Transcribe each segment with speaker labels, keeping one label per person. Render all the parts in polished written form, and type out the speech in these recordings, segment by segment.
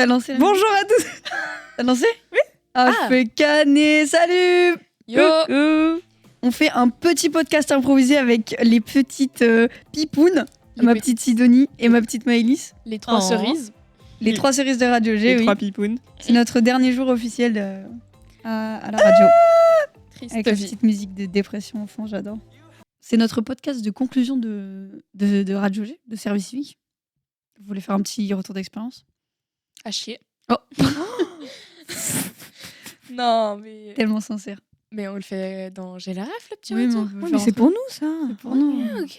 Speaker 1: T'as lancé la
Speaker 2: Bonjour à tous.
Speaker 1: T'as lancé?
Speaker 2: Oui.
Speaker 1: Je fais canner, salut.
Speaker 3: Yo.
Speaker 1: Coucou. On fait un petit podcast improvisé avec les petites pipounes, ma petite Sidonie et ma petite Maëlys.
Speaker 3: Les 3 cerises.
Speaker 1: Les 3 cerises de Radio G,
Speaker 2: Les
Speaker 1: oui.
Speaker 2: 3 pipounes.
Speaker 1: C'est notre dernier jour officiel à la radio.
Speaker 3: Triste
Speaker 1: Avec la
Speaker 3: vie.
Speaker 1: petite musique de dépression enfant, j'adore. C'est notre podcast de conclusion de Radio G, de service civique. Vous voulez faire un petit retour d'expérience?
Speaker 3: À chier.
Speaker 1: Oh.
Speaker 3: Non, mais...
Speaker 1: Tellement sincère.
Speaker 3: Mais on le fait dans J'ai la ref, le petit
Speaker 1: Oui, mais
Speaker 3: retour.
Speaker 1: on peut
Speaker 2: Ouais,
Speaker 1: faire
Speaker 2: mais c'est
Speaker 1: un
Speaker 2: pour nous ça.
Speaker 1: truc. C'est pour nous.
Speaker 3: Ok.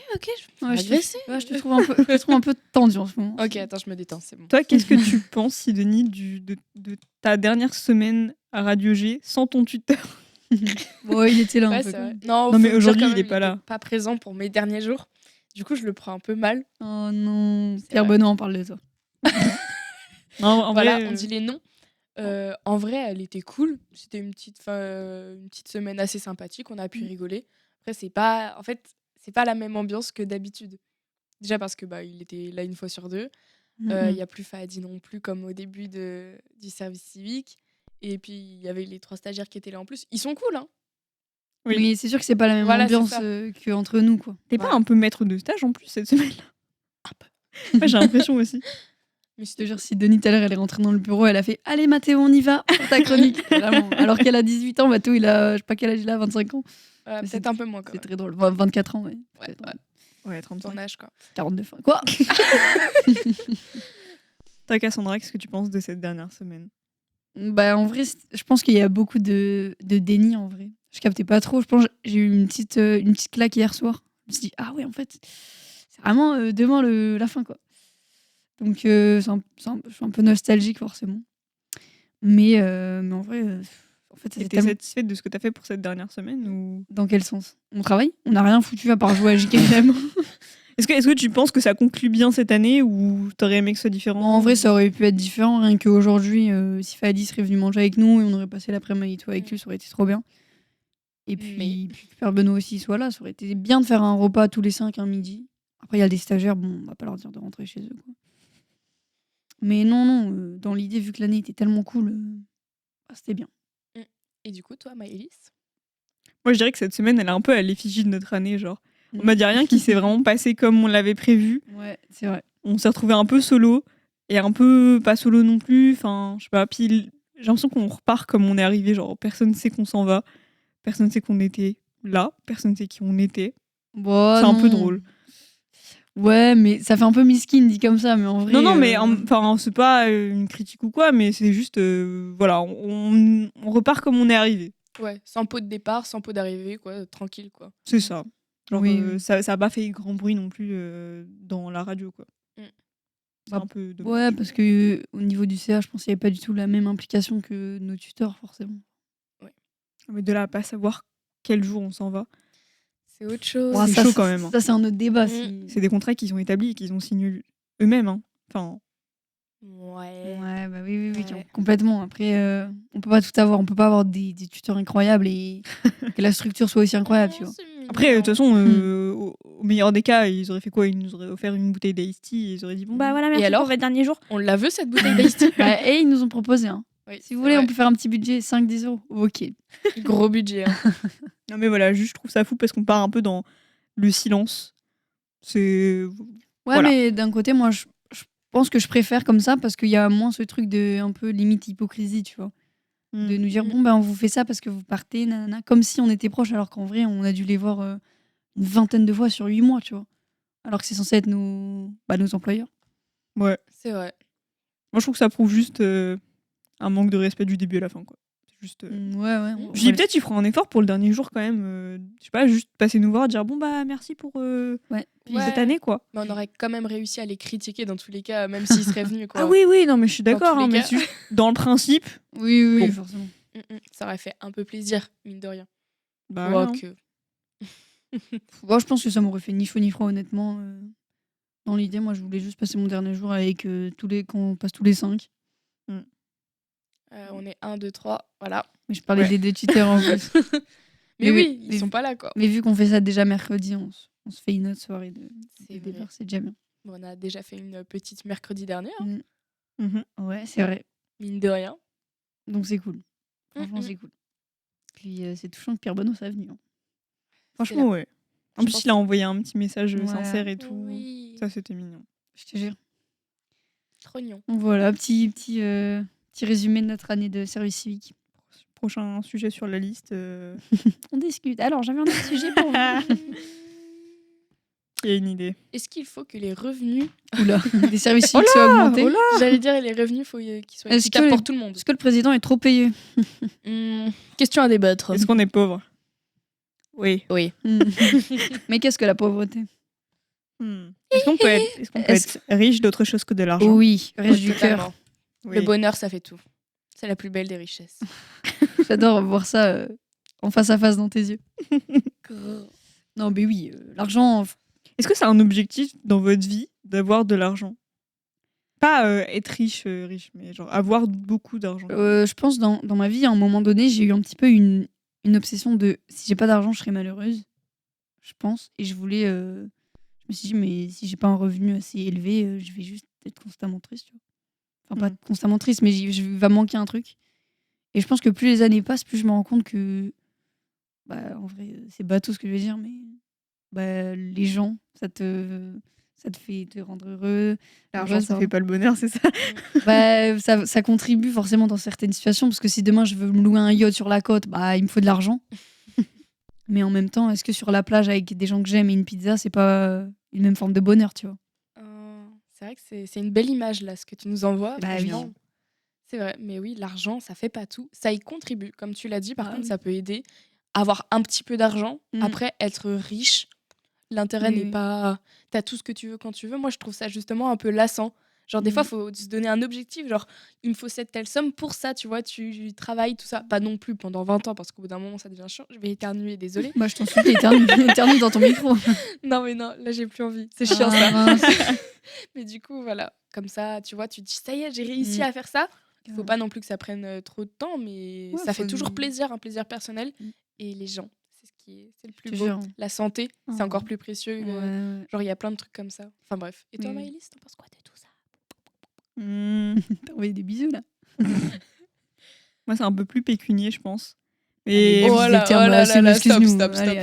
Speaker 1: Ouais, je
Speaker 3: agressée.
Speaker 1: je te trouve un peu tendu en ce moment.
Speaker 3: Ok, attends, je me détends, c'est bon.
Speaker 2: Toi, qu'est-ce que tu penses, Sidonie, de ta dernière semaine à Radio G sans ton tuteur?
Speaker 1: Bon, il était là un
Speaker 3: Ouais,
Speaker 1: peu.
Speaker 3: c'est
Speaker 1: quand
Speaker 3: vrai.
Speaker 1: même.
Speaker 3: Non,
Speaker 2: Non, mais
Speaker 3: faut
Speaker 2: aujourd'hui,
Speaker 3: dire quand
Speaker 2: il est
Speaker 3: même,
Speaker 2: pas là.
Speaker 3: était pas présent pour mes derniers jours. Du coup, je le prends un peu mal.
Speaker 1: Oh non.
Speaker 3: C'est
Speaker 1: Pierre
Speaker 3: vrai.
Speaker 1: Benoît en parle de toi.
Speaker 2: Non, en
Speaker 3: Voilà,
Speaker 2: vrai,
Speaker 3: on dit les noms. En vrai, elle était cool. C'était une petite semaine assez sympathique. On a pu rigoler. Après, c'est pas la même ambiance que d'habitude. Déjà parce que il était là une fois sur deux. Il y a plus Fahadi non plus comme au début du service civique. Et puis il y avait les 3 stagiaires qui étaient là en plus. Ils sont cool, hein.
Speaker 2: Oui.
Speaker 1: Mais c'est sûr que c'est pas la même
Speaker 3: Voilà, c'est
Speaker 1: ambiance
Speaker 3: ça.
Speaker 1: qu'entre nous, quoi.
Speaker 2: t'es pas
Speaker 3: Ouais.
Speaker 2: un peu maître de stage en plus cette semaine-là? Ouais, j'ai l'impression aussi.
Speaker 3: Mais
Speaker 1: Je te jure, si Denis tout à l'heure, elle est rentrée dans le bureau, elle a fait Allez, Mathéo, on y va pour ta chronique. Vraiment. Alors qu'elle a 18 ans, Mathéo, il a, je sais pas quel âge il a, 25 ans. Mais
Speaker 3: peut-être un peu moins quand
Speaker 1: C'est
Speaker 3: même.
Speaker 1: très drôle. 24 ans, ouais.
Speaker 3: Ouais,
Speaker 1: Peut-être,
Speaker 3: ouais.
Speaker 2: Ouais, 35.
Speaker 3: Ton âge, quoi.
Speaker 1: 42 fin. Quoi?
Speaker 2: Toi, Cassandra, qu'est-ce que tu penses de cette dernière semaine?
Speaker 1: Bah, en vrai, je pense qu'il y a beaucoup de déni, en vrai. Je captais pas trop. Je pense que j'ai eu une petite claque hier soir. Je me suis dit, ah ouais, en fait, c'est vraiment demain la fin, quoi. Donc, je suis un peu nostalgique, forcément. Mais en vrai, en fait, ça
Speaker 2: T'es
Speaker 1: tellement...
Speaker 2: satisfaite de ce que t'as fait pour cette dernière semaine ou...
Speaker 1: Dans quel sens? On travaille? On n'a rien foutu à part jouer à JKM.
Speaker 2: Est-ce que tu penses que ça conclut bien cette année ou t'aurais aimé que ce soit différent?
Speaker 1: En vrai, ça aurait pu être différent. Rien qu'aujourd'hui, si Fadi serait venu manger avec nous et on aurait passé l'après-midi avec lui, ça aurait été trop bien. Et puis que Père Benoît aussi soit là, ça aurait été bien de faire un repas tous les 5 un midi. Après, il y a des stagiaires, bon, on va pas leur dire de rentrer chez eux, quoi. Mais non, dans l'idée, vu que l'année était tellement cool, c'était bien.
Speaker 3: Et du coup, toi, Maëlys?
Speaker 2: Moi, je dirais que cette semaine, elle est un peu à l'effigie de notre année, genre. On m'a dit rien qui s'est vraiment passé comme on l'avait prévu.
Speaker 1: Ouais, c'est vrai.
Speaker 2: On s'est retrouvé un peu solo et un peu pas solo non plus. Enfin, je sais pas. Puis j'ai l'impression qu'on repart comme on est arrivé. Genre, personne sait qu'on s'en va. Personne sait qu'on était là. Personne sait qui on était.
Speaker 1: Bon,
Speaker 2: C'est un peu
Speaker 1: non.
Speaker 2: drôle.
Speaker 1: Ouais, mais ça fait un peu miskin dit comme ça, mais en vrai.
Speaker 2: Non, mais enfin, c'est pas une critique ou quoi, mais c'est juste, voilà, on repart comme on est arrivé.
Speaker 3: Ouais, sans pot de départ, sans pot d'arrivée, quoi. Tranquille, quoi.
Speaker 2: C'est ça. Genre,
Speaker 1: Oui.
Speaker 2: ça a pas fait grand bruit non plus dans la radio, quoi. C'est
Speaker 1: Bah,
Speaker 2: un peu dommage.
Speaker 1: Ouais, parce que au niveau du CA, je pense qu'il n'y avait pas du tout la même implication que nos tuteurs, forcément.
Speaker 2: Mais de là à pas savoir quel jour on s'en va,
Speaker 3: C'est autre chose.
Speaker 2: Ouais, c'est chaud quand même, hein.
Speaker 1: Ça, c'est un autre débat.
Speaker 2: c'est des contrats qu'ils ont établis et qu'ils ont signés eux-mêmes. Hein. Enfin,
Speaker 3: Ouais.
Speaker 1: Ouais, bah oui,
Speaker 3: Ouais.
Speaker 1: complètement. Après, on peut pas tout avoir. On peut pas avoir des tuteurs incroyables et que la structure soit aussi incroyable, tu vois.
Speaker 2: après, de toute façon, au meilleur des cas, ils auraient fait quoi? Ils nous auraient offert une bouteille d'Ice Tea et ils auraient dit bon, bah voilà, merci
Speaker 3: alors
Speaker 2: pour votre dernier jour.
Speaker 3: On la veut, cette bouteille d'Ice Tea?
Speaker 1: Bah, et ils nous ont proposé. Hein.
Speaker 3: Oui,
Speaker 1: Si vous voulez, on peut faire un petit budget 5-10 euros. Ok.
Speaker 3: Gros budget. Hein.
Speaker 2: Non, mais voilà, juste, je trouve ça fou parce qu'on part un peu dans le silence. C'est.
Speaker 1: Ouais,
Speaker 2: Voilà.
Speaker 1: mais d'un côté, moi, je pense que je préfère comme ça parce qu'il y a moins ce truc de un peu limite hypocrisie, tu vois. De nous dire, bon, ben, on vous fait ça parce que vous partez, nanana, comme si on était proches, alors qu'en vrai, on a dû les voir une vingtaine de fois sur 8 mois, tu vois. Alors que c'est censé être nos employeurs.
Speaker 2: Ouais.
Speaker 3: C'est vrai.
Speaker 2: Moi, je trouve que ça prouve juste un manque de respect du début à la fin, quoi. C'est juste.
Speaker 1: Ouais.
Speaker 2: Je dis peut-être il fera un effort pour le dernier jour quand même. Je sais pas, juste passer nous voir, dire bon bah merci pour cette année, quoi.
Speaker 3: Mais on aurait quand même réussi à les critiquer dans tous les cas, même s'ils seraient venus, quoi.
Speaker 2: Ah oui, non, mais je suis d'accord,
Speaker 3: tous les
Speaker 2: hein, mais
Speaker 3: cas.
Speaker 2: c'est juste dans le principe.
Speaker 1: Oui,
Speaker 2: Bon.
Speaker 1: forcément.
Speaker 3: Ça aurait fait un peu plaisir, mine de rien.
Speaker 2: Bah,
Speaker 3: Ouais,
Speaker 2: ouais, hein.
Speaker 3: que...
Speaker 1: Moi, je pense que ça m'aurait fait ni chaud ni froid, honnêtement. Dans l'idée, moi, je voulais juste passer mon dernier jour avec qu'on passe tous les 5.
Speaker 3: on est 1, 2, 3, voilà.
Speaker 1: Mais je parlais
Speaker 3: Ouais.
Speaker 1: des deux tuteurs en plus.
Speaker 3: Mais oui, ils
Speaker 1: mais-
Speaker 3: sont pas là, quoi.
Speaker 1: Mais vu qu'on fait ça déjà mercredi, on se fait une autre soirée de
Speaker 3: C'est
Speaker 1: départ,
Speaker 3: vrai.
Speaker 1: c'est déjà bien.
Speaker 3: Bon, on a déjà fait une petite mercredi dernier. Hein.
Speaker 1: Ouais, c'est vrai.
Speaker 3: Mine de rien.
Speaker 1: Donc c'est cool. Franchement, c'est cool. Puis c'est touchant que Pierre Benoît soit venu. Hein.
Speaker 2: Franchement, ouais. En
Speaker 3: Je
Speaker 2: plus,
Speaker 3: pense
Speaker 2: il a envoyé un petit message
Speaker 1: Ouais.
Speaker 2: sincère et tout.
Speaker 3: Oui.
Speaker 2: Ça, c'était mignon.
Speaker 1: Je te jure.
Speaker 3: Trop mignon.
Speaker 1: Donc voilà, petit résumé de notre année de service civique.
Speaker 2: Prochain sujet sur la liste.
Speaker 1: On discute. Alors, j'avais un autre sujet pour vous.
Speaker 2: Il y a une idée.
Speaker 3: Est-ce qu'il faut que les revenus...
Speaker 1: Oula, des services civiques soient augmentés.
Speaker 3: J'allais dire, les revenus, il faut qu'ils soient
Speaker 1: Est-ce
Speaker 3: équitables
Speaker 1: que-
Speaker 3: pour tout le monde.
Speaker 1: Est-ce que le président est trop payé?
Speaker 3: Question à débattre.
Speaker 2: Est-ce qu'on est pauvre? Oui.
Speaker 3: Oui.
Speaker 1: Mais qu'est-ce que la pauvreté?
Speaker 2: Est-ce qu'on peut être riche d'autre chose que de l'argent?
Speaker 1: Oui, riche du cœur.
Speaker 3: Totalement.
Speaker 2: Oui.
Speaker 3: Le bonheur, ça fait tout. C'est la plus belle des richesses.
Speaker 1: J'adore voir ça en face à face dans tes yeux. Non, mais oui, l'argent.
Speaker 2: Est-ce que c'est un objectif dans votre vie d'avoir de l'argent? Pas être riche, mais genre avoir beaucoup d'argent.
Speaker 1: Je pense dans ma vie, à un moment donné, j'ai eu un petit peu une obsession de si j'ai pas d'argent, je serais malheureuse. Je pense. Et je voulais. Je me suis dit, mais si j'ai pas un revenu assez élevé, je vais juste être constamment triste. Tu vois. Enfin, pas constamment triste, mais je va manquer un truc. Et je pense que plus les années passent, plus je me rends compte que. Bah, en vrai, c'est bateau ce que je veux dire, mais. Bah, les gens, ça te fait te rendre heureux.
Speaker 2: L'argent,
Speaker 1: heureuse,
Speaker 2: ça
Speaker 1: pardon.
Speaker 2: fait pas le bonheur, c'est ça?
Speaker 1: Bah, ça contribue forcément dans certaines situations, parce que si demain je veux me louer un yacht sur la côte, bah, il me faut de l'argent. Mais en même temps, est-ce que sur la plage avec des gens que j'aime et une pizza, c'est pas une même forme de bonheur, tu vois?
Speaker 3: C'est vrai que c'est une belle image, là, ce que tu nous envoies.
Speaker 1: Bah oui.
Speaker 3: franchement. C'est vrai, mais oui, l'argent, ça fait pas tout. Ça y contribue, comme tu l'as dit. Par
Speaker 1: Ah
Speaker 3: contre,
Speaker 1: oui.
Speaker 3: ça peut aider. Avoir un petit peu d'argent,
Speaker 1: Mm.
Speaker 3: après, être riche, l'intérêt
Speaker 1: Oui,
Speaker 3: n'est
Speaker 1: oui.
Speaker 3: pas... T'as tout ce que tu veux quand tu veux. Moi, je trouve ça justement un peu lassant. Genre, des fois, il faut se donner un objectif. Genre, il me faut cette telle somme pour ça, tu vois. Tu travailles, tout ça. Pas non plus pendant 20 ans, parce qu'au bout d'un moment, ça devient chiant. Je vais éternuer, désolée.
Speaker 1: Bah, je t'en supplie, éternue dans ton micro.
Speaker 3: Non, mais non, là, j'ai plus envie. C'est chiant,
Speaker 1: Ah,
Speaker 3: ça.
Speaker 1: mince.
Speaker 3: Mais du coup, voilà. Comme ça, tu vois, tu te dis, ça y est, j'ai réussi
Speaker 1: Mm.
Speaker 3: à faire ça. Il faut pas non plus que ça prenne trop de temps, mais
Speaker 1: Ouais,
Speaker 3: ça fait
Speaker 1: faut-
Speaker 3: toujours plaisir, un plaisir personnel.
Speaker 1: Mm.
Speaker 3: Et les gens, c'est le plus
Speaker 1: Je te
Speaker 3: beau.
Speaker 1: jure.
Speaker 3: La santé, c'est
Speaker 1: Ah.
Speaker 3: encore plus précieux.
Speaker 1: Ouais, ouais.
Speaker 3: Genre, il y a plein de trucs comme ça. Enfin bref. Et toi,
Speaker 1: Oui.
Speaker 3: Maëlys, t'en penses quoi de tout ça?
Speaker 1: T'as envoyé des bisous, là.
Speaker 2: Moi, c'est un peu plus pécunier, je pense.
Speaker 1: Allez,
Speaker 2: Et
Speaker 3: oh
Speaker 1: use
Speaker 3: là,
Speaker 1: des termes
Speaker 3: oh là
Speaker 1: assez-
Speaker 3: là,
Speaker 1: excuse-nous.
Speaker 3: stop.
Speaker 1: Allez,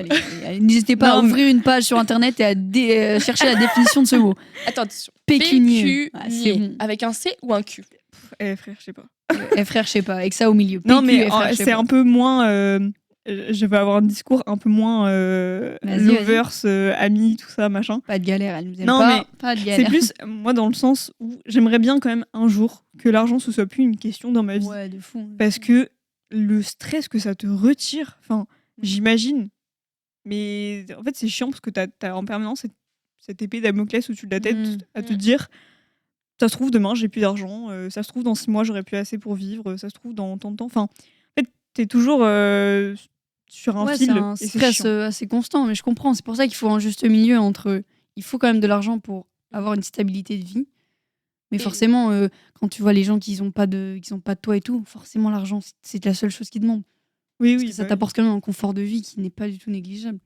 Speaker 1: allez. N'hésitez pas à
Speaker 2: Non, mais-
Speaker 1: ouvrir une page sur internet et à chercher la définition de ce mot.
Speaker 3: Attention.
Speaker 1: Pécunier. Ah, c'est bon.
Speaker 3: Avec un C ou un Q?
Speaker 2: frère, je sais pas.
Speaker 1: Frère, je sais pas, avec ça au milieu.
Speaker 2: Non,
Speaker 1: PQ,
Speaker 2: mais
Speaker 1: frère, je sais
Speaker 2: c'est
Speaker 1: pas.
Speaker 2: un peu moins. Je vais avoir un discours un peu moins
Speaker 1: Vas-y,
Speaker 2: lovers, amis, tout ça, machin.
Speaker 1: Pas de galère, elle nous aime
Speaker 2: Non,
Speaker 1: pas.
Speaker 2: mais
Speaker 1: Pas de
Speaker 2: C'est
Speaker 1: galère.
Speaker 2: plus, moi, dans le sens où j'aimerais bien quand même un jour que l'argent ce soit plus une question dans ma vie.
Speaker 1: Ouais, de fou.
Speaker 2: Parce que le stress que ça te retire, enfin, j'imagine. Mais en fait, c'est chiant parce que t'as en permanence cette épée Damoclès au-dessus de la tête à te dire ça se trouve, demain, j'ai plus d'argent. Ça se trouve, dans 6 mois, j'aurai plus assez pour vivre. Ça se trouve, dans tant de temps. Enfin, en fait, t'es toujours sur un
Speaker 1: Ouais,
Speaker 2: fil.
Speaker 1: c'est un
Speaker 2: et c'est
Speaker 1: stress
Speaker 2: chiant.
Speaker 1: assez constant, mais je comprends. C'est pour ça qu'il faut un juste milieu entre. Il faut quand même de l'argent pour avoir une stabilité de vie. Mais
Speaker 3: Et-
Speaker 1: forcément, quand tu vois les gens qui n'ont pas de toit et tout, forcément, l'argent, c'est la seule chose qu'ils demandent.
Speaker 2: Oui,
Speaker 1: Parce
Speaker 2: oui.
Speaker 1: que ça
Speaker 2: bah oui.
Speaker 1: t'apporte quand même un confort de vie qui n'est pas du tout négligeable.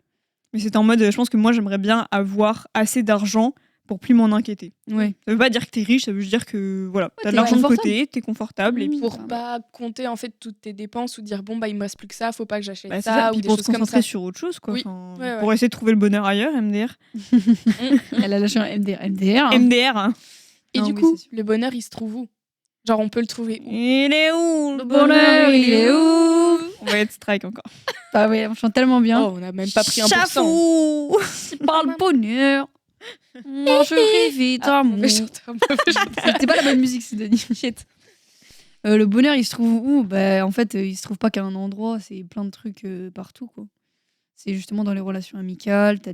Speaker 2: Mais c'est en mode, je pense que moi, j'aimerais bien avoir assez d'argent pour plus m'en inquiéter.
Speaker 1: Ouais.
Speaker 2: Ça veut pas dire que t'es riche, ça veut juste dire que voilà, t'as de
Speaker 1: t'es
Speaker 2: l'argent de
Speaker 1: confortable.
Speaker 2: côté, t'es confortable. Et puis,
Speaker 3: Pour
Speaker 1: Enfin,
Speaker 3: pas compter en fait toutes tes dépenses ou dire bon bah il me reste plus que ça, faut pas que j'achète
Speaker 2: bah, c'est
Speaker 3: ça,
Speaker 2: ça.
Speaker 3: ou
Speaker 2: Puis
Speaker 3: des
Speaker 2: pour te
Speaker 3: choses comme
Speaker 2: concentrer
Speaker 3: ça.
Speaker 2: sur autre chose, quoi.
Speaker 3: Oui.
Speaker 2: Enfin,
Speaker 3: Ouais, ouais.
Speaker 2: pour essayer de trouver le bonheur ailleurs, MDR.
Speaker 1: Elle a lâché un MDR. MDR. hein.
Speaker 2: MDR, hein.
Speaker 3: Et
Speaker 1: Non,
Speaker 3: du
Speaker 1: oui,
Speaker 3: coup,
Speaker 1: c'est sûr.
Speaker 3: le bonheur il se trouve où? Genre on peut le trouver où?
Speaker 2: Il est où
Speaker 1: Le bonheur, il est où?
Speaker 2: On va être strike encore.
Speaker 1: Ah ouais, on chante tellement bien.
Speaker 3: Oh, on a même pas pris 1%.
Speaker 2: Chafou.
Speaker 1: Par le bonheur. Moi, je rêvais d'amour.
Speaker 3: Mauvais chanteur, mauvais chanteur.
Speaker 1: C'était pas la bonne musique, c'est Denis. Shit. Le bonheur, il se trouve où? Bah, en fait, il se trouve pas qu'à un endroit, c'est plein de trucs partout, quoi. C'est justement dans les relations amicales, t'as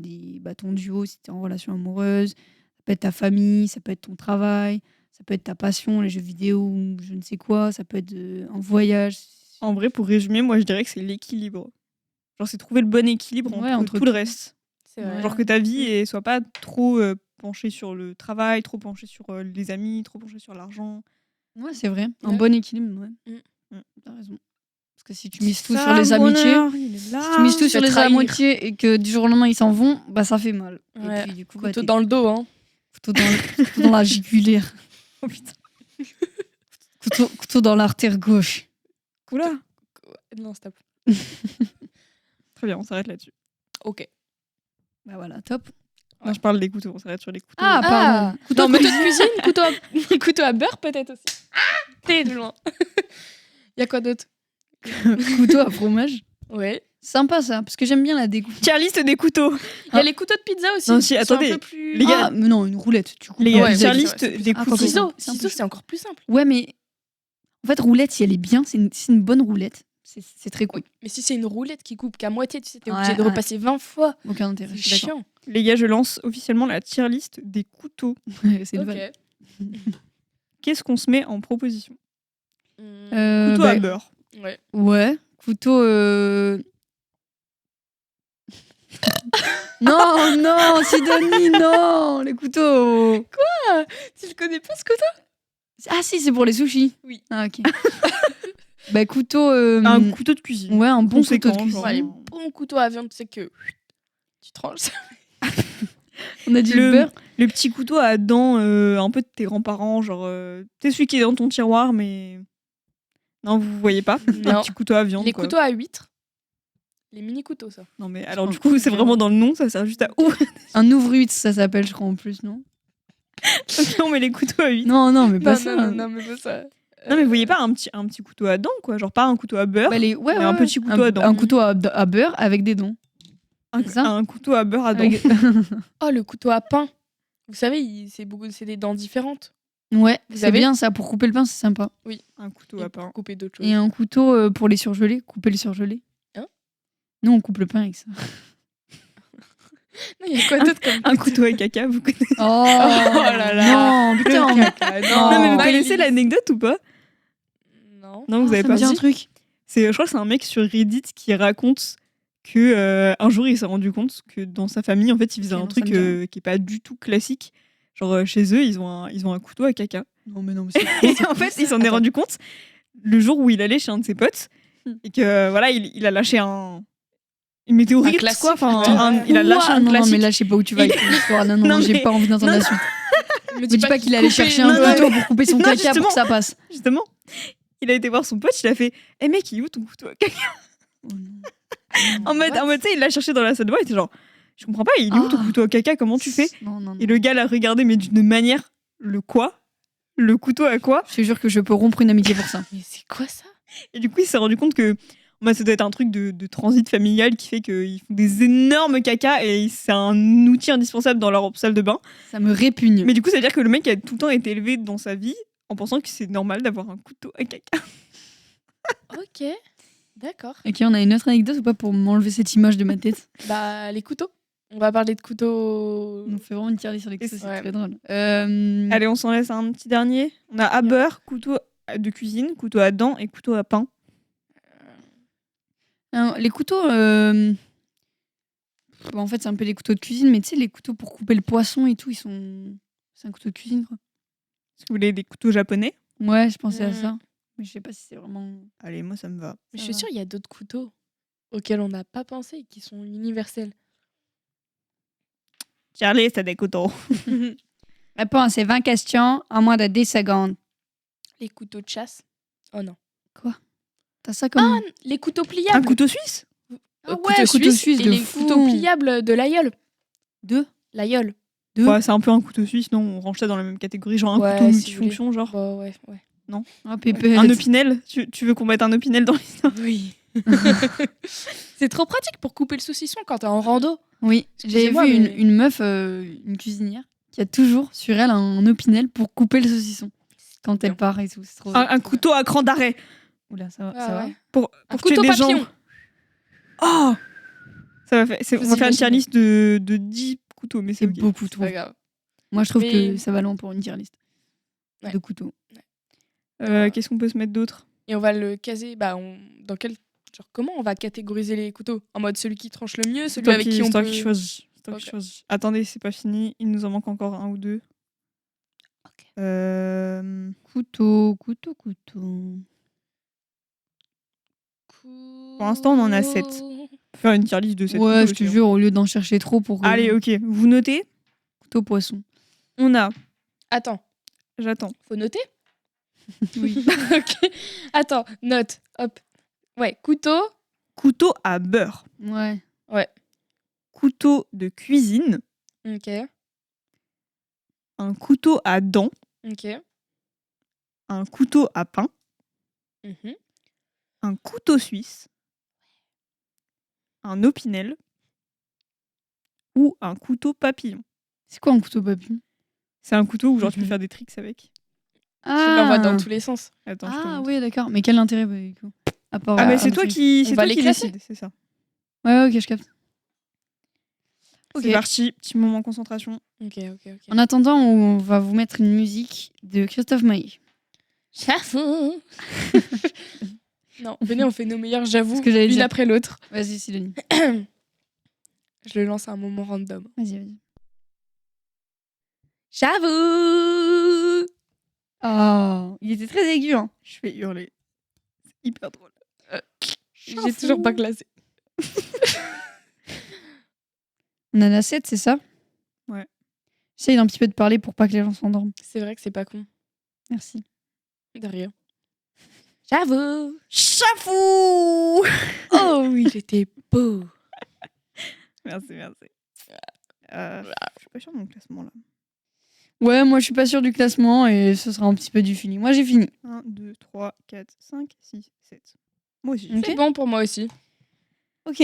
Speaker 1: ton duo si t'es en relation amoureuse, ça peut être ta famille, ça peut être ton travail, ça peut être ta passion, les jeux vidéo ou je ne sais quoi, ça peut être un voyage.
Speaker 2: En vrai, pour résumer, moi, je dirais que c'est l'équilibre. Genre, c'est trouver le bon équilibre
Speaker 1: Ouais,
Speaker 2: entre
Speaker 1: entre
Speaker 2: tout
Speaker 1: tout.
Speaker 2: le reste.
Speaker 3: C'est vrai.
Speaker 2: Genre que ta vie soit pas trop penchée sur le travail, trop penchée sur les amis, trop penchée sur l'argent.
Speaker 1: Ouais, c'est vrai. Un
Speaker 3: Ouais.
Speaker 1: bon équilibre, ouais.
Speaker 3: Mm.
Speaker 1: T'as raison. Parce que si tu mises tout
Speaker 2: Ça,
Speaker 1: sur les
Speaker 2: le
Speaker 1: amitiés,
Speaker 2: bonheur, il est là.
Speaker 1: si tu mises tout sur
Speaker 3: fait
Speaker 1: les
Speaker 3: trahir.
Speaker 1: amitiés et que du jour au lendemain ils s'en vont, bah ça fait mal.
Speaker 3: Ouais.
Speaker 1: Et puis du coup, bah,
Speaker 3: Couteau
Speaker 1: t'es
Speaker 3: dans le dos, hein.
Speaker 1: couteau dans la jugulaire.
Speaker 2: Oh, putain.
Speaker 1: Couteau dans l'artère gauche.
Speaker 2: Oula.
Speaker 3: Non, stop.
Speaker 2: Très bien, on s'arrête là-dessus.
Speaker 3: Ok.
Speaker 1: Bah voilà, top.
Speaker 2: Non, je parle des couteaux, on s'arrête sur les couteaux.
Speaker 1: Ah, pardon.
Speaker 3: Couteau de cuisine, couteau à beurre peut-être aussi. T'es loin. Y a quoi d'autre?
Speaker 1: Couteau à fromage.
Speaker 3: Ouais.
Speaker 1: Sympa ça, parce que j'aime bien la découpe.
Speaker 2: Tier liste des couteaux.
Speaker 3: Il y a les couteaux de pizza aussi.
Speaker 2: Non, si,
Speaker 3: Ils sont
Speaker 2: attendez,
Speaker 3: un peu plus...
Speaker 2: les gars-
Speaker 1: Ah, mais non, une roulette. Tu coupes
Speaker 2: Les
Speaker 1: la
Speaker 2: gars,
Speaker 3: Ouais,
Speaker 1: pizza.
Speaker 2: tier
Speaker 3: c'est
Speaker 2: liste
Speaker 3: vrai, c'est
Speaker 2: des
Speaker 1: plus-
Speaker 2: couteaux.
Speaker 3: Ciseaux,
Speaker 1: C'est un peu
Speaker 3: ciseaux, c'est encore plus simple.
Speaker 1: Ouais, mais en fait, roulette, si elle est bien, c'est une bonne roulette. C'est très cool.
Speaker 3: Mais si c'est une roulette qui coupe qu'à moitié, tu sais, t'es
Speaker 1: Ouais,
Speaker 3: obligé de
Speaker 1: ouais.
Speaker 3: repasser 20 fois.
Speaker 1: Aucun intérêt.
Speaker 3: C'est
Speaker 1: je suis d'accord.
Speaker 3: chiant.
Speaker 2: Les gars, je lance officiellement la tier list des couteaux.
Speaker 1: C'est une
Speaker 3: Ok.
Speaker 1: vanne.
Speaker 2: Qu'est-ce qu'on se met en proposition?
Speaker 1: Euh,
Speaker 2: Couteau
Speaker 1: bah,
Speaker 2: à beurre.
Speaker 3: Ouais.
Speaker 1: Ouais. Couteau. Non, non, Sidonie, non, les couteaux.
Speaker 3: Tu le connais pas ce couteau?
Speaker 1: Ah si, c'est pour les sushis.
Speaker 3: Oui.
Speaker 1: Ah ok. Bah couteau.
Speaker 2: Un couteau de cuisine.
Speaker 1: Ouais, un bon couteau
Speaker 2: Conséquent,
Speaker 1: de cuisine.
Speaker 2: genre.
Speaker 3: Ouais, les bons couteaux à viande, tu sais que tu tranches.
Speaker 1: On a dit
Speaker 2: Le-
Speaker 1: le beurre.
Speaker 2: Le petit couteau à dents un peu de tes grands-parents, genre tu sais celui qui est dans ton tiroir mais non vous voyez pas. Un
Speaker 3: Non.
Speaker 2: petit couteau à viande
Speaker 3: Les
Speaker 2: quoi.
Speaker 3: couteaux à huîtres. Les mini couteaux, ça.
Speaker 2: Non mais alors
Speaker 1: Oh,
Speaker 2: du coup c'est vraiment dans le nom, ça sert juste à ouvrir.
Speaker 1: Un ouvre-huître, ça s'appelle, je crois, en plus, non?
Speaker 2: Non mais les couteaux à huître.
Speaker 1: Non, non, mais pas
Speaker 3: Non,
Speaker 1: ça.
Speaker 3: non, non, mais pas ça.
Speaker 2: Non mais vous voyez pas un petit couteau à dents quoi, genre pas un couteau à beurre,
Speaker 1: Bah, ouais,
Speaker 2: mais un
Speaker 1: ouais.
Speaker 2: petit couteau à dents.
Speaker 1: Un couteau à beurre avec des dents. c'est ça
Speaker 2: un couteau à beurre à dents.
Speaker 1: Avec-
Speaker 3: Oh, le couteau à pain. Vous savez, c'est des dents différentes.
Speaker 1: Ouais,
Speaker 3: Vous
Speaker 1: c'est
Speaker 3: avez
Speaker 1: bien ça. Pour couper le pain, c'est sympa.
Speaker 2: Un couteau
Speaker 3: Et
Speaker 2: à
Speaker 3: pour
Speaker 2: pain.
Speaker 3: couper d'autres choses.
Speaker 1: Et un couteau pour les surgelés, couper les surgelés.
Speaker 3: Hein?
Speaker 1: Nous, on coupe le pain avec ça.
Speaker 3: Non, il y a quoi d'autre comme
Speaker 2: Un couteau à caca, vous connaissez?
Speaker 1: Oh,
Speaker 3: là là.
Speaker 1: Non, putain.
Speaker 2: Non mais vous
Speaker 3: Maëlys.
Speaker 2: connaissez l'anecdote ou pas?
Speaker 3: Non.
Speaker 2: Non, vous avez
Speaker 1: ça
Speaker 2: pas
Speaker 1: me dit un
Speaker 2: dit.
Speaker 1: truc.
Speaker 2: Je crois que c'est un mec sur Reddit qui raconte que un jour il s'est rendu compte que dans sa famille en fait ils faisaient
Speaker 1: Ok,
Speaker 2: un
Speaker 1: non,
Speaker 2: truc
Speaker 1: ça me dit
Speaker 2: qui est pas du tout classique. Genre chez eux ils ont un couteau à caca.
Speaker 1: Non, mais non,
Speaker 2: Et en fait il s'en est rendu compte le jour où il allait chez un de ses potes et que voilà il a lâché une météorite
Speaker 3: Un classique.
Speaker 2: quoi. Enfin
Speaker 3: Ouais.
Speaker 2: il a lâché un
Speaker 1: non,
Speaker 2: classique.
Speaker 1: non, mais là, je sais pas où tu vas avec ton histoire. Non, non,
Speaker 2: Non,
Speaker 1: j'ai
Speaker 2: mais-
Speaker 1: pas envie d'entendre
Speaker 2: non,
Speaker 1: la suite.
Speaker 3: Me
Speaker 1: Me dis pas qu'il allait
Speaker 3: coupait-
Speaker 1: chercher
Speaker 2: Non,
Speaker 1: un
Speaker 2: non,
Speaker 1: couteau pour couper son
Speaker 2: non,
Speaker 1: caca pour
Speaker 2: justement.
Speaker 1: que ça passe.
Speaker 2: Justement il a été voir son pote, il a fait mec il est où ton couteau à caca?
Speaker 1: Oh non.
Speaker 2: En mode tu sais il l'a cherché dans la salle de bain, il était genre je comprends pas, il est où ton
Speaker 1: Ah.
Speaker 2: couteau à caca, comment tu fais?
Speaker 1: Non, non, non.
Speaker 2: Et le gars l'a regardé, mais d'une manière, le quoi? Le couteau à quoi?
Speaker 1: Je te jure que je peux rompre une amitié pour ça.
Speaker 3: Mais c'est quoi ça?
Speaker 2: Et du coup, il s'est rendu compte que ça doit être un truc de transit familial qui fait qu'ils font des énormes caca et c'est un outil indispensable dans leur salle de bain.
Speaker 1: Ça me répugne.
Speaker 2: Mais du coup, ça veut dire que le mec a tout le temps été élevé dans sa vie en pensant que c'est normal d'avoir un couteau à caca.
Speaker 3: Ok. D'accord.
Speaker 1: Ok, on a une autre anecdote ou pas pour m'enlever cette image de ma tête?
Speaker 3: Bah, les couteaux. On va parler de couteaux.
Speaker 1: On fait vraiment une tier list sur les couteaux, c'est
Speaker 3: Ouais.
Speaker 1: très drôle.
Speaker 2: Allez, on s'en laisse un petit dernier. On a à beurre, couteau de cuisine, couteau à dents et couteau à pain.
Speaker 1: Les couteaux, en fait, c'est un peu des couteaux de cuisine, mais tu sais, les couteaux pour couper le poisson et tout, c'est un couteau de cuisine, quoi.
Speaker 2: Est-ce que vous voulez des couteaux japonais?
Speaker 1: Ouais, je pensais à
Speaker 3: Mm.
Speaker 1: ça. Mais je sais pas si c'est vraiment.
Speaker 2: Allez, moi ça me va.
Speaker 3: Mais je
Speaker 1: Ça
Speaker 3: suis
Speaker 1: va.
Speaker 3: sûre, il y a d'autres couteaux auxquels on n'a pas pensé et qui sont universels.
Speaker 2: Charlie, c'est des couteaux.
Speaker 1: Réponse, c'est 20 questions en moins de 10 secondes.
Speaker 3: Les couteaux de chasse. Oh non.
Speaker 1: T'as ça comme.
Speaker 3: Les couteaux
Speaker 2: Un
Speaker 3: couteaux
Speaker 2: couteau suisse?
Speaker 3: Ah
Speaker 1: couteau suisse
Speaker 3: et
Speaker 1: de
Speaker 3: les
Speaker 1: fou.
Speaker 3: couteaux pliables de l'aïeul.
Speaker 1: Deux.
Speaker 3: L'aïeul.
Speaker 2: Ouais, c'est un peu un couteau suisse, non? On range ça dans la même catégorie, genre un
Speaker 3: Ouais,
Speaker 2: couteau
Speaker 3: si
Speaker 2: multifonction, genre.
Speaker 3: Bah ouais.
Speaker 1: Ah, pépette.
Speaker 2: Un opinel? Tu veux qu'on mette un opinel dans l'histoire?
Speaker 3: Oui. C'est trop pratique pour couper le saucisson quand t'es en rando.
Speaker 1: Oui, j'avais
Speaker 3: Excusez-moi,
Speaker 1: vu
Speaker 3: mais-
Speaker 1: une meuf, une cuisinière, qui a toujours sur elle un opinel pour couper le saucisson quand elle part et tout. C'est trop.
Speaker 2: Un couteau à cran d'arrêt
Speaker 1: Oula, ça va.
Speaker 3: Ah
Speaker 1: ça va.
Speaker 3: ouais.
Speaker 2: pour
Speaker 3: Un
Speaker 2: tuer
Speaker 3: couteau
Speaker 2: des
Speaker 3: papillon.
Speaker 2: gens. Oh ça va faire, on
Speaker 3: Vous
Speaker 2: va faire une tier
Speaker 3: imaginez.
Speaker 2: list de 10 couteaux, mais c'est
Speaker 1: C'est
Speaker 2: ok.
Speaker 1: beaucoup
Speaker 3: C'est
Speaker 1: trop.
Speaker 3: pas grave.
Speaker 1: Moi, je trouve
Speaker 3: Mais-
Speaker 1: que ça va loin pour une tier list
Speaker 3: Ouais.
Speaker 1: de couteaux.
Speaker 2: Qu'est-ce qu'on peut se mettre d'autre?
Speaker 3: Et on va le caser. Dans quel. Genre, comment on va catégoriser les couteaux? En mode celui qui tranche le mieux, celui avec qui on
Speaker 2: c'est toi
Speaker 3: peut.
Speaker 2: qui choisis. C'est toi qui
Speaker 3: Ok.
Speaker 2: choisis. Attendez, c'est pas fini. Il nous en manque encore un ou deux.
Speaker 3: Ok.
Speaker 1: Couteau.
Speaker 3: Pour
Speaker 2: l'instant, on en a 7. On peut faire une tier list de 7
Speaker 1: Ouais,
Speaker 2: couteaux
Speaker 1: je te
Speaker 2: aussi, hein.
Speaker 1: jure, au lieu d'en chercher trop pour.
Speaker 2: Allez, ok. Vous notez?
Speaker 1: Couteau poisson.
Speaker 2: On a...
Speaker 3: Attends,
Speaker 2: J'attends.
Speaker 3: faut noter?
Speaker 1: Oui.
Speaker 3: Ok. Attends, note. Hop. Ouais, couteau.
Speaker 2: Couteau à beurre.
Speaker 1: Ouais.
Speaker 2: Couteau de cuisine.
Speaker 3: Ok.
Speaker 2: Un couteau à dents.
Speaker 3: Ok.
Speaker 2: Un couteau à pain.
Speaker 3: Mhm.
Speaker 2: Un couteau suisse. Un opinel. Ou un couteau papillon.
Speaker 1: C'est quoi un couteau papillon?
Speaker 2: C'est un couteau où genre tu peux faire des tricks avec.
Speaker 3: Tu l'envoies dans tous les sens.
Speaker 2: Attends, je te
Speaker 1: Ah
Speaker 2: montre.
Speaker 1: oui, d'accord. Mais quel intérêt du coup à part,
Speaker 2: Ah mais
Speaker 1: à
Speaker 2: c'est
Speaker 1: un
Speaker 2: toi
Speaker 1: truc.
Speaker 2: qui,
Speaker 3: On
Speaker 2: c'est
Speaker 3: va
Speaker 2: toi
Speaker 3: les
Speaker 2: qui
Speaker 3: classer.
Speaker 2: décide, c'est ça.
Speaker 1: Ouais, ok, je capte. Ok.
Speaker 2: C'est parti, petit moment concentration.
Speaker 3: Ok.
Speaker 1: En attendant, on va vous mettre une musique de Christophe Maé.
Speaker 3: J'avoue. Non, venez, on fait nos meilleurs j'avoue,
Speaker 1: Ce que j'allais
Speaker 3: l'une
Speaker 1: dire.
Speaker 3: après l'autre.
Speaker 1: Vas-y, Sidonie.
Speaker 3: Je le lance à un moment random.
Speaker 1: Vas-y.
Speaker 3: J'avoue.
Speaker 1: Oh, il était très aigu, hein.
Speaker 2: Je vais hurler. C'est hyper drôle.
Speaker 3: J'ai toujours pas classé.
Speaker 1: On en a 7, c'est ça?
Speaker 2: Ouais.
Speaker 1: J'essaye d'un petit peu de parler pour pas que les gens s'endorment.
Speaker 3: C'est vrai que c'est pas con.
Speaker 1: Merci.
Speaker 3: De rien. J'avoue.
Speaker 2: Chafou.
Speaker 3: Oh oui, j'étais beau.
Speaker 2: Merci. Je suis pas sûre de mon classement là.
Speaker 1: Ouais, moi je suis pas sûre du classement et ce sera un petit peu du fini. Moi j'ai fini.
Speaker 2: 1, 2, 3, 4, 5, 6, 7. Moi aussi.
Speaker 1: Ok.
Speaker 3: C'est bon pour moi aussi.
Speaker 1: Ok.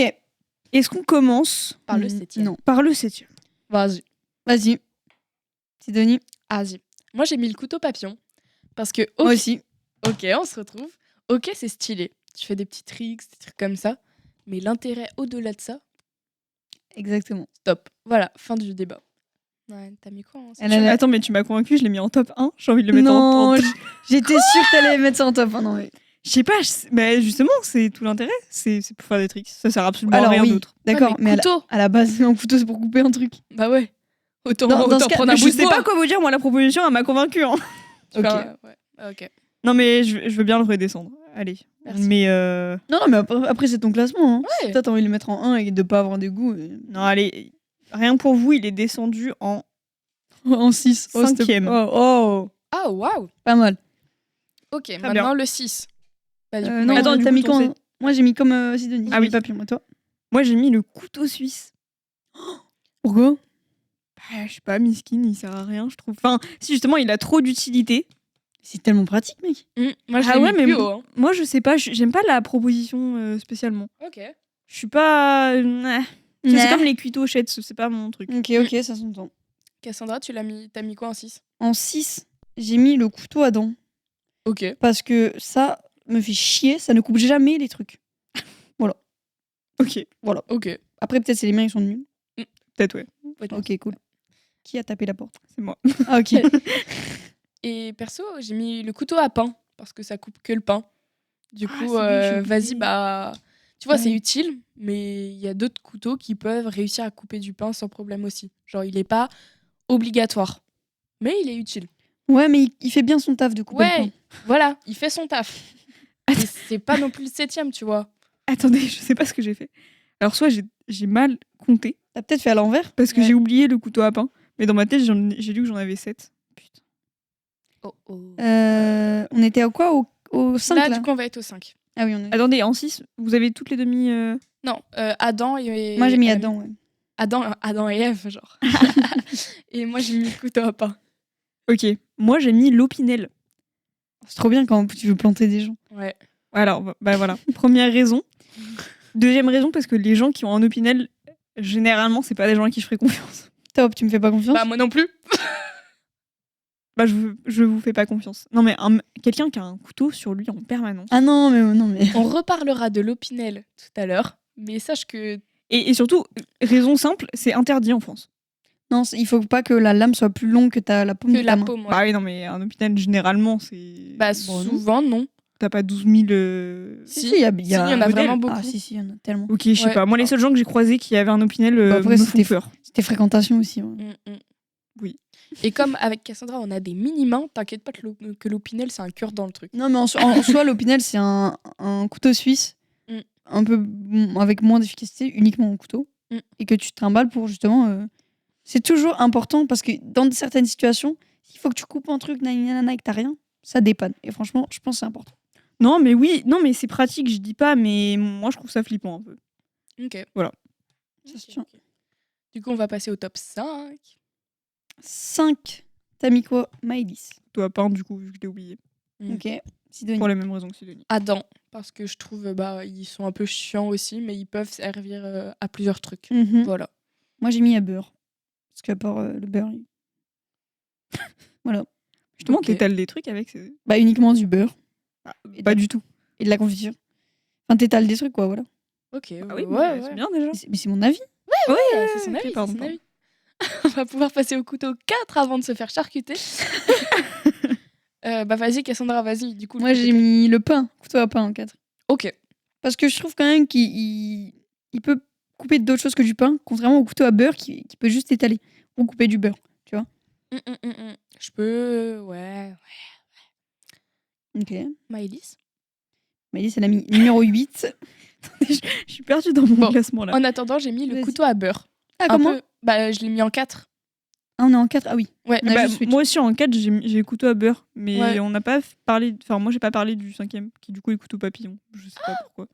Speaker 2: Est-ce qu'on commence
Speaker 3: Par le 7e.
Speaker 1: Non.
Speaker 2: par le 7e?
Speaker 3: Vas-y.
Speaker 1: Vas-y. Sidonie.
Speaker 3: Vas-y. Moi, j'ai mis le couteau papillon. Parce que,
Speaker 1: Moi aussi.
Speaker 3: ok, on se retrouve. Ok, c'est stylé. Tu fais des petits tricks, des trucs comme ça. Mais l'intérêt au-delà de ça,
Speaker 1: Exactement.
Speaker 3: stop. Voilà, fin du débat. Ouais, t'as mis quoi
Speaker 1: Elle a la-
Speaker 2: Attends, mais tu m'as convaincu, je l'ai mis en top 1. J'ai envie de le mettre en
Speaker 1: Non,
Speaker 2: top.
Speaker 1: j'étais sûre que t'allais mettre ça en top. Non, mais...
Speaker 2: Je sais pas, mais justement, c'est tout l'intérêt. C'est pour faire des tricks. Ça sert absolument à
Speaker 1: Alors
Speaker 2: rien
Speaker 1: oui,
Speaker 2: d'autre.
Speaker 1: d'accord,
Speaker 3: Ouais,
Speaker 1: mais
Speaker 3: couteau.
Speaker 1: à la base, un couteau c'est pour couper un truc.
Speaker 3: Bah ouais. Autant,
Speaker 1: Dans
Speaker 3: autant
Speaker 1: ce cas-
Speaker 3: prendre un
Speaker 2: Je
Speaker 3: bout de
Speaker 2: sais
Speaker 3: bois.
Speaker 2: pas quoi vous dire, moi la proposition elle m'a convaincu. Hein.
Speaker 1: Ok.
Speaker 3: Enfin, ouais. Ok.
Speaker 2: Non mais je veux bien le redescendre. Allez.
Speaker 3: Merci.
Speaker 2: Mais
Speaker 1: Non, mais après c'est ton classement. Hein.
Speaker 3: Ouais.
Speaker 1: Toi, t'as envie de le mettre en 1 et de pas avoir des goûts.
Speaker 2: non allez, rien pour vous, il est descendu en
Speaker 1: En 6.
Speaker 2: Cinquième.
Speaker 1: Oh,
Speaker 3: Ah, waouh.
Speaker 1: pas mal.
Speaker 3: Ok,
Speaker 2: bien.
Speaker 3: maintenant le 6. Bah, du coup,
Speaker 1: Non,
Speaker 3: Maëlle,
Speaker 2: attends, du
Speaker 1: t'as
Speaker 2: coup,
Speaker 1: mis
Speaker 2: ton
Speaker 1: quand
Speaker 2: set.
Speaker 1: Moi j'ai mis comme Sidonie.
Speaker 2: Ah
Speaker 1: J'ai mis
Speaker 2: oui.
Speaker 1: papillon, et toi?
Speaker 2: Moi j'ai mis le couteau suisse.
Speaker 1: Pourquoi?
Speaker 2: Bah, je sais pas, miskin, il sert à rien, je trouve. Enfin, si justement il a trop d'utilité.
Speaker 1: C'est tellement pratique, mec.
Speaker 3: Moi, je
Speaker 2: Ah
Speaker 3: l'ai
Speaker 2: ouais,
Speaker 3: mis
Speaker 2: mais
Speaker 3: plus haut. Hein.
Speaker 2: moi je sais pas, j'aime pas la proposition spécialement.
Speaker 3: Ok.
Speaker 2: Je suis pas. C'est
Speaker 1: Ouais.
Speaker 2: comme les cuitos chettes, c'est pas mon truc.
Speaker 1: Ok, ça s'entend.
Speaker 3: Cassandra, t'as mis quoi en 6?
Speaker 1: En 6, j'ai mis le couteau à dents.
Speaker 3: Ok.
Speaker 1: Parce que ça me fait chier, ça ne coupe jamais les trucs.
Speaker 2: Ok,
Speaker 3: Ok.
Speaker 1: Après, peut-être c'est les miens, ils sont nuls.
Speaker 2: peut-être ouais,
Speaker 1: Ok, cool. Qui a tapé la porte?
Speaker 2: c'est moi.
Speaker 1: Ah, ok.
Speaker 3: Et perso, j'ai mis le couteau à pain parce que ça coupe que le pain. Du
Speaker 2: Ah,
Speaker 3: coup,
Speaker 2: c'est vrai, j'ai
Speaker 3: vas-y,
Speaker 2: oublié.
Speaker 3: bah. Tu vois,
Speaker 1: Ouais.
Speaker 3: c'est utile, mais il y a d'autres couteaux qui peuvent réussir à couper du pain sans problème aussi. Genre, il est pas obligatoire, mais il est utile.
Speaker 1: Ouais, mais il fait bien son taf de couper le
Speaker 3: Ouais,
Speaker 1: pain.
Speaker 3: voilà, il fait son taf. Et c'est pas non plus le 7e, tu vois.
Speaker 2: Attendez, je sais pas ce que j'ai fait. Alors soit j'ai mal compté
Speaker 1: T'as peut-être fait à l'envers?
Speaker 2: parce que
Speaker 3: Ouais.
Speaker 2: j'ai oublié le couteau à pain, mais dans ma tête j'ai lu que j'en avais 7. Putain.
Speaker 1: On était à quoi? Au 5
Speaker 3: Là,
Speaker 1: là,
Speaker 3: du coup, on va être au 5.
Speaker 1: Ah oui, on est.
Speaker 2: Attendez, en 6, vous avez toutes les demi.
Speaker 3: Non, Adam et.
Speaker 1: Moi j'ai mis
Speaker 3: elle a
Speaker 1: Adam, ouais.
Speaker 3: Adam et Ève, genre. Et moi, j'ai mis le couteau à pain.
Speaker 2: Ok, moi j'ai mis l'opinel.
Speaker 1: C'est trop bien quand tu veux planter des gens.
Speaker 3: Ouais.
Speaker 2: Alors, bah voilà, première raison. Deuxième raison, parce que les gens qui ont un opinel, généralement, c'est pas des gens à qui je ferais confiance.
Speaker 1: Top, tu me fais pas confiance?
Speaker 3: Bah, moi non plus.
Speaker 2: Bah, je vous fais pas confiance. Non, mais quelqu'un qui a un couteau sur lui en permanence.
Speaker 1: Ah non, mais.
Speaker 3: On reparlera de l'opinel tout à l'heure, mais sache que
Speaker 2: Et surtout, raison simple, c'est interdit en France.
Speaker 1: Non, il faut pas que la lame soit plus longue que la paume de ta
Speaker 3: la
Speaker 1: main.
Speaker 3: paume. Ouais.
Speaker 2: Bah oui, non, mais un opinel, généralement, c'est.
Speaker 3: Bah,
Speaker 1: Bon, non.
Speaker 3: souvent, non.
Speaker 2: T'as pas 12 000.
Speaker 3: Si,
Speaker 1: il y a,
Speaker 3: il y en a
Speaker 1: modèle.
Speaker 3: vraiment beaucoup.
Speaker 1: Ah si, il y en a tellement.
Speaker 2: Ok, je sais
Speaker 3: Ouais.
Speaker 2: pas. Moi, les seuls gens que j'ai croisés qui avaient un opinel
Speaker 1: Bah, après,
Speaker 2: me
Speaker 1: c'était
Speaker 2: font peur.
Speaker 1: C'était fréquentation aussi. Ouais.
Speaker 2: Oui.
Speaker 3: Et comme avec Cassandra, on a des mini-mains, t'inquiète pas que l'opinel, c'est un cure-dent, le truc.
Speaker 1: Non, mais en soi, l'opinel, c'est un couteau suisse,
Speaker 3: Mm.
Speaker 1: un peu avec moins d'efficacité, uniquement en couteau,
Speaker 3: Mm.
Speaker 1: et que tu te trimbales pour justement. C'est toujours important parce que dans certaines situations, s'il faut que tu coupes un truc, nanana, et que t'as rien, ça dépanne. Et franchement, je pense que c'est important.
Speaker 2: Non, mais oui, non, mais c'est pratique, je dis pas, mais moi je trouve ça flippant un peu.
Speaker 3: Ok.
Speaker 1: Ça se tient.
Speaker 3: Ok. Du coup, on va passer au top 5.
Speaker 1: 5. T'as mis quoi? Maëlys.
Speaker 2: Toi, pas du coup, vu que je l'ai oublié.
Speaker 1: Ok. Sidonie.
Speaker 2: Pour les mêmes raisons que Sidonie.
Speaker 3: Adam, parce que je trouve ils sont un peu chiants aussi, mais ils peuvent servir à plusieurs trucs.
Speaker 1: Mhm.
Speaker 3: Voilà.
Speaker 1: Moi, j'ai mis à beurre. Parce qu'à part le beurre, voilà.
Speaker 2: Justement,
Speaker 3: Ok.
Speaker 2: t'étales des trucs avec.
Speaker 1: Bah, uniquement du beurre
Speaker 2: Pas du tout.
Speaker 1: et de la confiture. Enfin, t'étales des trucs, quoi, voilà.
Speaker 3: Ok.
Speaker 2: Ah oui,
Speaker 3: ouais.
Speaker 2: c'est bien déjà.
Speaker 1: Mais c'est mon avis.
Speaker 3: C'est son
Speaker 2: ok,
Speaker 3: avis.
Speaker 2: pardon,
Speaker 3: c'est son avis. On va pouvoir passer au couteau 4 avant de se faire charcuter. Vas-y, Cassandra, vas-y. Du coup,
Speaker 1: Moi, j'ai mis le pain, couteau à pain en 4.
Speaker 3: Ok.
Speaker 1: Parce que je trouve quand même qu'il peut couper d'autres choses que du pain, contrairement au couteau à beurre qui peut juste étaler ou couper du beurre.
Speaker 3: Je peux. Ouais.
Speaker 1: Ok.
Speaker 3: Maëlys.
Speaker 1: Maëlys, elle a mis numéro 8.
Speaker 2: Je suis perdue dans mon
Speaker 3: Bon,
Speaker 2: classement là.
Speaker 3: En attendant, j'ai mis le
Speaker 1: Vas-y.
Speaker 3: couteau à beurre.
Speaker 1: Ah,
Speaker 3: Un
Speaker 1: comment
Speaker 3: peu- je l'ai mis en 4.
Speaker 1: Ah, on est en 4. Ah oui.
Speaker 3: Ouais.
Speaker 1: On a
Speaker 2: Bah,
Speaker 1: juste switch.
Speaker 2: moi aussi en 4 j'ai le couteau à beurre, mais
Speaker 3: Ouais.
Speaker 2: on n'a pas parlé. Enfin, moi j'ai pas parlé du 5e, qui du coup est couteau papillon. Je sais pas pourquoi.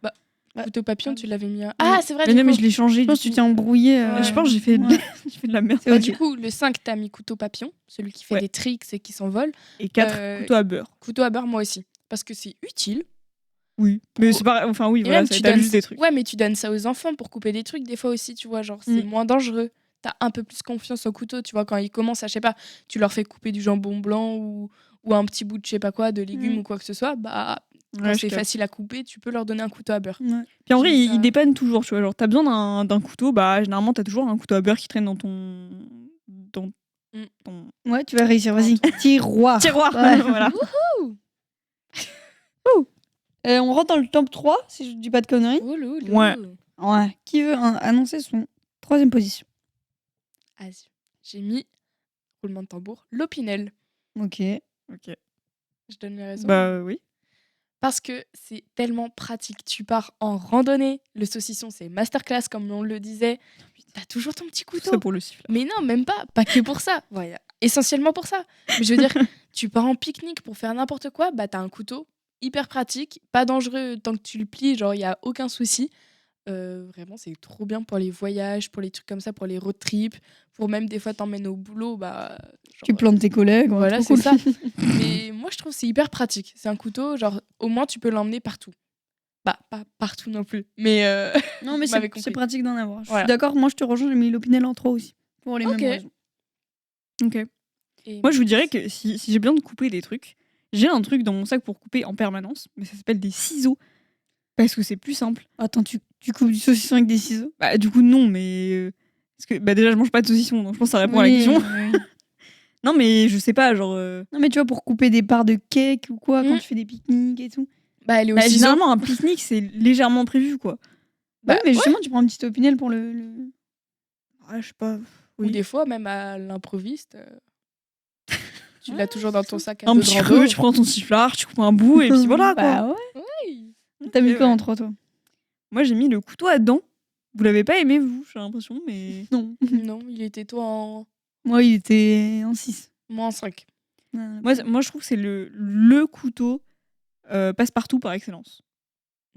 Speaker 3: Couteau papillon, tu l'avais mis.
Speaker 2: Ah,
Speaker 3: C'est vrai.
Speaker 2: Mais
Speaker 3: du
Speaker 2: non, mais
Speaker 3: coup.
Speaker 2: je l'ai changé.
Speaker 1: Je pense que
Speaker 2: du
Speaker 1: tu
Speaker 2: coup.
Speaker 1: t'es embrouillé.
Speaker 3: Ouais.
Speaker 2: Je pense que j'ai fait,
Speaker 1: Ouais.
Speaker 2: j'ai fait de la merde.
Speaker 1: C'est ok.
Speaker 3: Du coup, le 5, t'as mis couteau papillon, celui qui fait
Speaker 2: Ouais.
Speaker 3: des tricks et qui s'envole.
Speaker 2: Et 4 couteaux à beurre.
Speaker 3: Couteau à beurre, moi aussi. Parce que c'est utile.
Speaker 2: Oui. Mais c'est pas. Enfin, oui,
Speaker 3: Et
Speaker 2: voilà,
Speaker 3: même,
Speaker 2: ça
Speaker 3: tu
Speaker 2: étale
Speaker 3: donnes...
Speaker 2: juste des trucs.
Speaker 3: Ouais, mais tu donnes ça aux enfants pour couper des trucs, des fois aussi, tu vois. Genre, c'est moins dangereux. T'as un peu plus confiance au couteau, tu vois. Quand ils commencent à, je sais pas, tu leur fais couper du jambon blanc ou un petit bout de, je sais pas quoi, de légumes ou quoi que ce soit, quand
Speaker 2: Ouais, je
Speaker 3: c'est
Speaker 2: capte.
Speaker 3: facile à couper, tu peux leur donner un couteau à beurre.
Speaker 1: Ouais.
Speaker 2: Puis en vrai,
Speaker 3: J'ai mis ça.
Speaker 2: il dépanne toujours, tu vois. Genre, t'as besoin d'un couteau, bah, généralement, t'as toujours un couteau à beurre qui traîne dans ton. Dans ton
Speaker 1: Ouais, tu vas réussir. Vas-y. Tiroir.
Speaker 2: tiroir.
Speaker 1: Ouais.
Speaker 2: Voilà.
Speaker 1: On rentre dans le top 3, si je dis pas de conneries.
Speaker 3: Oh loulou.
Speaker 2: Ouais.
Speaker 1: Ouais. Qui veut annoncer son 3e position?
Speaker 3: Vas-y. J'ai mis, roulement de tambour, l'opinel.
Speaker 1: Ok.
Speaker 2: Ok.
Speaker 3: Je donne les raisons.
Speaker 2: Bah, oui.
Speaker 3: Parce que c'est tellement pratique. Tu pars en randonnée. Le saucisson, c'est masterclass, comme on le disait. T'as toujours ton petit
Speaker 2: Tout
Speaker 3: couteau.
Speaker 2: ça pour le sifflet.
Speaker 3: Mais non, même pas. Pas que pour ça. Ouais, essentiellement pour ça. Mais je veux dire, tu pars en pique-nique pour faire n'importe quoi, t'as un couteau hyper pratique, pas dangereux tant que tu le plies, genre, il n'y a aucun souci. Vraiment, c'est trop bien pour les voyages, pour les trucs comme ça, pour les road trips, pour même des fois t'emmènes au boulot, genre,
Speaker 1: Tu plantes tes collègues. ouais,
Speaker 3: voilà,
Speaker 1: trop
Speaker 3: c'est
Speaker 1: cool.
Speaker 3: ça. Mais moi, je trouve que c'est hyper pratique. C'est un couteau, genre, au moins, tu peux l'emmener partout. Bah, pas partout non plus. Mais
Speaker 1: Non, mais
Speaker 3: Vous m'avez
Speaker 1: c'est
Speaker 3: compris.
Speaker 1: pratique d'en avoir. Je
Speaker 3: Voilà.
Speaker 1: suis d'accord, moi je te rejoins, j'ai mis l'opinel en 3 aussi. Pour les
Speaker 3: Ok.
Speaker 1: mêmes raisons.
Speaker 2: Ok.
Speaker 3: Et
Speaker 2: Moi, je vous dirais que si j'ai besoin de couper des trucs, j'ai un truc dans mon sac pour couper en permanence, mais ça s'appelle des ciseaux. Parce que c'est plus simple.
Speaker 1: Attends, tu coupes du saucisson avec des ciseaux?
Speaker 2: Bah, du coup, non, mais. Parce que bah, déjà, je mange pas de saucisson, donc je pense que ça répond à la
Speaker 1: Oui,
Speaker 2: question.
Speaker 1: oui.
Speaker 2: Non, mais je sais pas, genre.
Speaker 1: Non, mais tu vois, pour couper des parts de cake ou quoi, quand
Speaker 3: Mm.
Speaker 1: tu fais des pique-niques et tout.
Speaker 3: bah, elle est
Speaker 2: Bah,
Speaker 3: aussi.
Speaker 2: généralement, un pique-nique, c'est légèrement prévu, quoi.
Speaker 3: Bah,
Speaker 1: ouais, mais justement, tu prends un petit opinel pour le...
Speaker 2: Ouais, je sais pas.
Speaker 3: Ou
Speaker 2: Oui.
Speaker 3: des fois, même à l'improviste, tu l'as toujours dans ton sac à
Speaker 2: Un
Speaker 3: dos
Speaker 2: petit
Speaker 3: de
Speaker 2: creux,
Speaker 3: rando.
Speaker 2: tu prends ton siffleur, tu coupes un bout, et puis voilà, quoi.
Speaker 1: Bah ouais.
Speaker 3: Oui.
Speaker 1: T'as mis
Speaker 2: Ok,
Speaker 1: quoi
Speaker 2: ouais.
Speaker 1: en 3, toi?
Speaker 2: Moi, j'ai mis le couteau à dents. Vous l'avez pas aimé, vous, j'ai l'impression, mais.
Speaker 1: Non.
Speaker 3: Non, il était toi en
Speaker 1: Moi, il était en 6.
Speaker 3: moins 5.
Speaker 2: Moi, je trouve que c'est le couteau passe-partout par excellence.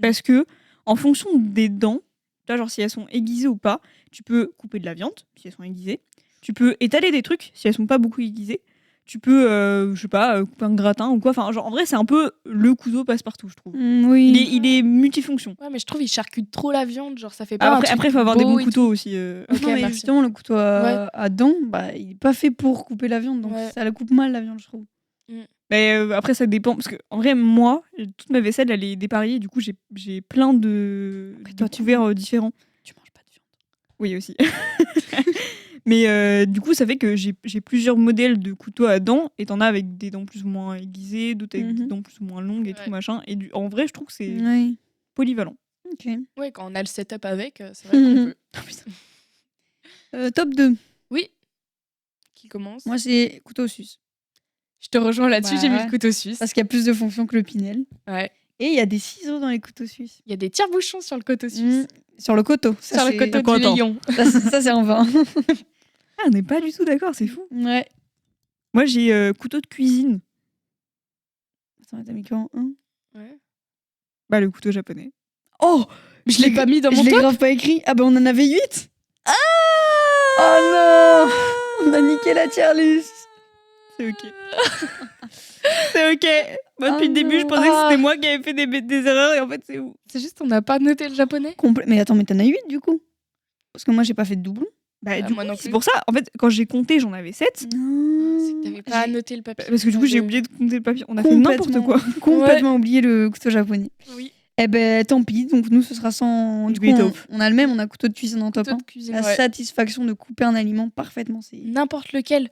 Speaker 2: Parce que, en fonction des dents, là, genre si elles sont aiguisées ou pas, tu peux couper de la viande si elles sont aiguisées. Tu peux étaler des trucs si elles sont pas beaucoup aiguisées. Tu peux, je sais pas, couper un gratin ou quoi. Enfin, genre, en vrai, c'est un peu le couteau passe-partout, je trouve.
Speaker 1: Oui.
Speaker 2: Il est multifonction.
Speaker 3: Ouais, mais je trouve il charcute trop la viande, genre ça fait pas un
Speaker 2: Après,
Speaker 3: truc
Speaker 2: il faut avoir des
Speaker 3: beau
Speaker 2: bons
Speaker 3: et
Speaker 2: couteaux
Speaker 3: tout.
Speaker 2: aussi.
Speaker 3: Ok,
Speaker 1: non, mais
Speaker 3: merci.
Speaker 1: justement, le couteau à dents, bah, il est pas fait pour couper la viande, donc
Speaker 3: Ouais.
Speaker 1: ça la coupe mal, la viande, je trouve.
Speaker 2: Mais après, ça dépend. Parce que, en vrai, moi, toute ma vaisselle, elle est dépareillée. Du coup, j'ai plein de
Speaker 1: toi, tu
Speaker 2: couverts différents.
Speaker 1: Tu manges pas de viande.
Speaker 2: Oui, aussi. Mais du coup, ça fait que j'ai plusieurs modèles de couteaux à dents. Et t'en as avec des dents plus ou moins aiguisées, d'autres avec des
Speaker 1: Mhm.
Speaker 2: dents plus ou moins longues et
Speaker 3: Ouais.
Speaker 2: tout machin. Et en vrai, je trouve que c'est
Speaker 1: Oui.
Speaker 2: polyvalent.
Speaker 1: Ok.
Speaker 3: Ouais, quand on a le setup avec, c'est vrai qu'on peut.
Speaker 1: Top 2.
Speaker 3: Oui. Qui commence?
Speaker 1: Moi, c'est couteau suisse.
Speaker 3: Je te rejoins là-dessus,
Speaker 1: Bah
Speaker 3: j'ai mis
Speaker 1: ouais.
Speaker 3: le couteau suisse.
Speaker 1: Parce qu'il y a plus de fonctions que le Pinel.
Speaker 3: Ouais.
Speaker 1: Et il y a des ciseaux dans les couteaux suisses.
Speaker 3: Il y a des tire-bouchons sur le couteau suisse.
Speaker 1: Sur le coteau. Ça,
Speaker 3: Sur le
Speaker 1: c'est-
Speaker 3: couteau
Speaker 2: Attends,
Speaker 3: du
Speaker 2: attends.
Speaker 3: lion.
Speaker 1: Ça, c'est en vain.
Speaker 2: Ah, on n'est pas du tout d'accord, c'est fou.
Speaker 1: Ouais.
Speaker 2: Moi, j'ai couteau de cuisine.
Speaker 1: Attends, t'as mis quand
Speaker 3: Ouais.
Speaker 2: Bah, le couteau japonais.
Speaker 1: Oh,
Speaker 3: Je l'ai pas mis dans
Speaker 1: je
Speaker 3: mon
Speaker 1: l'ai
Speaker 3: top.
Speaker 1: grave pas écrit. Ah bah on en avait 8. Oh non, on a niqué la tier list.
Speaker 2: C'est ok. C'est ok. Moi, depuis
Speaker 1: Oh
Speaker 2: le début, je
Speaker 1: non.
Speaker 2: pensais que c'était moi qui avais fait des erreurs et en fait, c'est vous.
Speaker 3: C'est juste on n'a pas noté le japonais.
Speaker 1: Mais attends, mais t'en as 8 du coup. Parce que moi j'ai pas fait de doublon.
Speaker 2: Bah,
Speaker 3: Bah,
Speaker 2: du
Speaker 3: moi
Speaker 2: coup,
Speaker 3: non
Speaker 2: c'est
Speaker 3: plus.
Speaker 2: pour ça. En fait, quand j'ai compté, j'en avais 7.
Speaker 1: Non.
Speaker 3: C'est que t'avais pas noté le papier.
Speaker 2: Parce que du coup, j'ai oublié de compter le papier. On a fait n'importe quoi.
Speaker 1: Complètement oublié le couteau japonais.
Speaker 3: Oui.
Speaker 1: Eh ben tant pis, donc nous ce sera sans. Du coup, on a le même, on a couteau de cuisine en top
Speaker 3: Couteau
Speaker 1: 1.
Speaker 3: de cuisine,
Speaker 1: La
Speaker 3: ouais.
Speaker 1: satisfaction de couper un aliment parfaitement, c'est.
Speaker 3: N'importe lequel,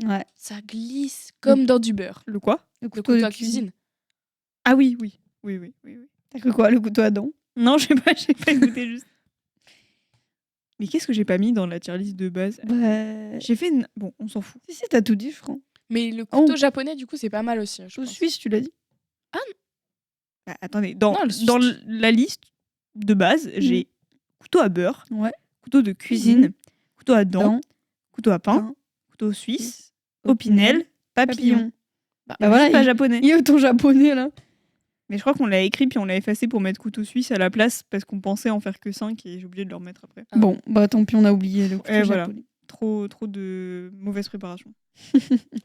Speaker 1: Ouais.
Speaker 3: ça glisse comme dans du beurre.
Speaker 2: Le quoi?
Speaker 1: Le
Speaker 3: Le
Speaker 1: couteau
Speaker 3: couteau
Speaker 1: de
Speaker 3: à cuisine.
Speaker 2: Ah oui, oui. Oui.
Speaker 1: T'as cru quoi, le couteau à dents?
Speaker 2: Non, j'ai pas écouté juste. Mais qu'est-ce que j'ai pas mis dans la tier list de base?
Speaker 1: Bah.
Speaker 2: J'ai fait. Bon, on s'en fout.
Speaker 1: Si, t'as tout dit, je crois.
Speaker 3: Mais le couteau japonais, du coup, c'est pas mal aussi. Je
Speaker 1: Couteau
Speaker 3: pense.
Speaker 1: suisse, tu l'as dit?
Speaker 2: Bah, attendez, dans
Speaker 3: Non,
Speaker 2: la liste de base, j'ai couteau à beurre,
Speaker 1: Ouais.
Speaker 2: couteau de cuisine, couteau à dents,
Speaker 1: Dents,
Speaker 2: couteau à pain,
Speaker 1: pain,
Speaker 2: couteau suisse, opinel, papillon.
Speaker 1: Bah
Speaker 2: Juste
Speaker 1: voilà,
Speaker 2: pas japonais.
Speaker 1: il y a autant japonais là.
Speaker 2: Mais je crois qu'on l'a écrit puis on l'a effacé pour mettre couteau suisse à la place parce qu'on pensait en faire que 5 et j'ai oublié de le remettre après.
Speaker 3: Ah.
Speaker 1: Bon, bah tant pis, on a oublié le couteau
Speaker 2: voilà.
Speaker 1: japonais.
Speaker 2: Trop de mauvaise préparation.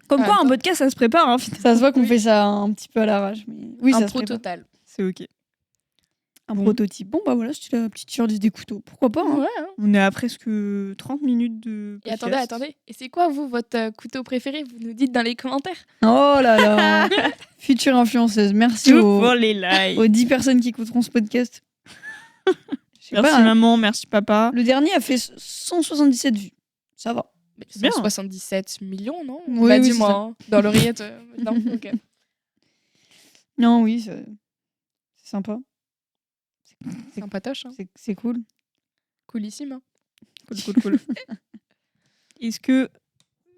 Speaker 2: Comme
Speaker 3: Ah,
Speaker 2: quoi, un
Speaker 3: attends.
Speaker 2: podcast, ça se prépare. Hein, finalement.
Speaker 1: Ça se voit qu'on
Speaker 3: Oui.
Speaker 1: fait ça un petit peu à l'arrache. Mais... Oui,
Speaker 3: un
Speaker 1: ça se
Speaker 3: pro
Speaker 1: prépare.
Speaker 3: total.
Speaker 2: C'est ok.
Speaker 1: Un
Speaker 2: Bon.
Speaker 1: prototype. Bon, bah voilà, c'était la petite tier list des couteaux. Pourquoi pas hein.
Speaker 3: Ouais. Hein.
Speaker 2: On est à presque 30 minutes de
Speaker 3: Et
Speaker 2: podcast.
Speaker 3: attendez. Et c'est quoi, vous, votre couteau préféré? Vous nous dites dans les commentaires.
Speaker 1: Oh là là. Future influenceuse. Merci
Speaker 2: Tout
Speaker 1: aux,
Speaker 2: pour les likes.
Speaker 1: aux 10 personnes qui écouteront ce podcast. Je sais
Speaker 2: Merci
Speaker 1: pas, hein.
Speaker 2: maman, merci papa.
Speaker 1: Le dernier a fait 177 vues. Ça va.
Speaker 3: Mais
Speaker 2: C'est bien.
Speaker 3: 177 millions, non?
Speaker 1: Oui,
Speaker 3: Bah
Speaker 1: oui,
Speaker 3: dis-moi,
Speaker 1: c'est
Speaker 3: hein. Dans l'oreillette. Non, ok.
Speaker 1: Non, oui, c'est sympa.
Speaker 3: Sympatoche, hein.
Speaker 1: C'est cool.
Speaker 3: Coolissime. Hein.
Speaker 2: Cool. Est-ce que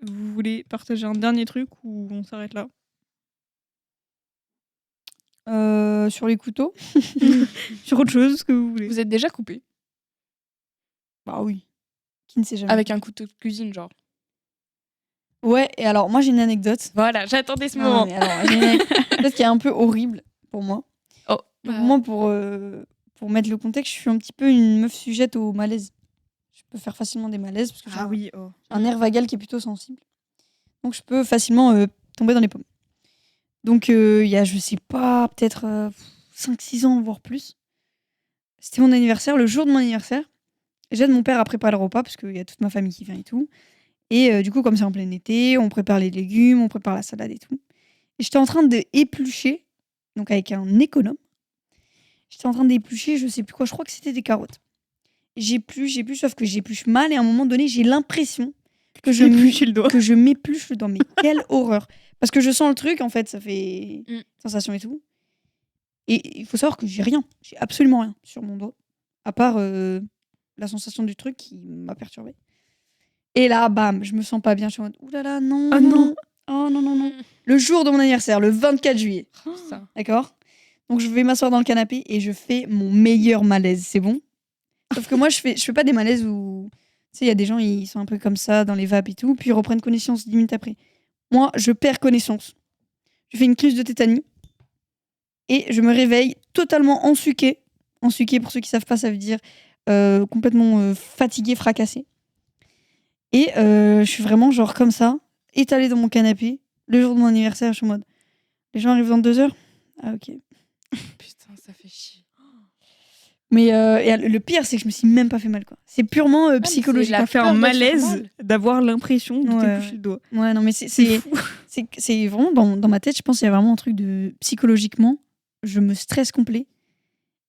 Speaker 2: vous voulez partager un dernier truc ou on s'arrête là?
Speaker 1: Sur les couteaux.
Speaker 2: Sur autre chose, ce que vous voulez.
Speaker 3: Vous êtes déjà coupé
Speaker 1: Bah oui. Qui ne sait jamais.
Speaker 3: avec un couteau de cuisine, genre.
Speaker 1: Ouais, et alors moi j'ai une anecdote.
Speaker 3: Voilà, j'attendais ce
Speaker 1: Non,
Speaker 3: moment.
Speaker 1: mais alors, j'ai une anecdote qui est un peu horrible pour moi.
Speaker 3: Oh,
Speaker 1: Donc,
Speaker 3: bah,
Speaker 1: moi, pour mettre le contexte, je suis un petit peu une meuf sujette au malaise. Je peux faire facilement des malaises parce que j'ai
Speaker 2: oui.
Speaker 1: un nerf vagal qui est plutôt sensible. Donc je peux facilement tomber dans les pommes. Donc il y a, je sais pas, peut-être 5-6 ans, voire plus. C'était mon anniversaire, le jour de mon anniversaire. J'aide mon père à préparer le repas parce qu'il y a toute ma famille qui vient et tout. Et du coup, comme c'est en plein été, on prépare les légumes, on prépare la salade et tout. Et j'étais en train d'éplucher, donc avec un économe. J'étais en train d'éplucher, je sais plus quoi, je crois que c'était des carottes. J'épluche, sauf que j'épluche mal et à un moment donné, j'ai l'impression que je
Speaker 2: le doigt.
Speaker 1: que je m'épluche le doigt. Mais quelle horreur! Parce que je sens le truc, en fait, ça fait
Speaker 3: Mm.
Speaker 1: sensation et tout. Et il faut savoir que j'ai rien, j'ai absolument rien sur mon doigt, à part la sensation du truc qui m'a perturbée. Et là, bam, je me sens pas bien. Je suis en mode, ouh là là, non,
Speaker 2: Ah
Speaker 1: non,
Speaker 2: non.
Speaker 1: non. Oh non, non, non. Le jour de mon anniversaire, le 24 juillet.
Speaker 3: ça.
Speaker 1: D'accord? Donc je vais m'asseoir dans le canapé et je fais mon meilleur malaise, c'est bon? Sauf que moi, je fais pas des malaises où. Tu sais, il y a des gens, ils sont un peu comme ça dans les vapes et tout, puis ils reprennent connaissance 10 minutes après. Moi, je perds connaissance. Je fais une crise de tétanie et je me réveille totalement ensuquée. Ensuquée, pour ceux qui savent pas, ça veut dire complètement fatiguée, fracassée. Et je suis vraiment genre comme ça, étalée dans mon canapé, le jour de mon anniversaire, je suis en mode. Les gens arrivent dans 2 heures? Ah ok.
Speaker 3: Putain, ça fait chier.
Speaker 1: Mais et le pire, c'est que je me suis même pas fait mal, quoi. C'est purement
Speaker 3: mais
Speaker 1: psychologique.
Speaker 3: c'est la
Speaker 2: T'as fait
Speaker 3: peur
Speaker 2: un
Speaker 3: d'être
Speaker 2: malaise
Speaker 3: mal.
Speaker 2: d'avoir l'impression de
Speaker 1: Ouais,
Speaker 2: t'éplucher
Speaker 1: ouais.
Speaker 2: le doigt.
Speaker 1: Ouais, non, mais
Speaker 2: C'est
Speaker 1: c'est
Speaker 2: fou.
Speaker 1: c'est vraiment dans ma tête, je pense qu'il y a vraiment un truc de psychologiquement, je me stresse complet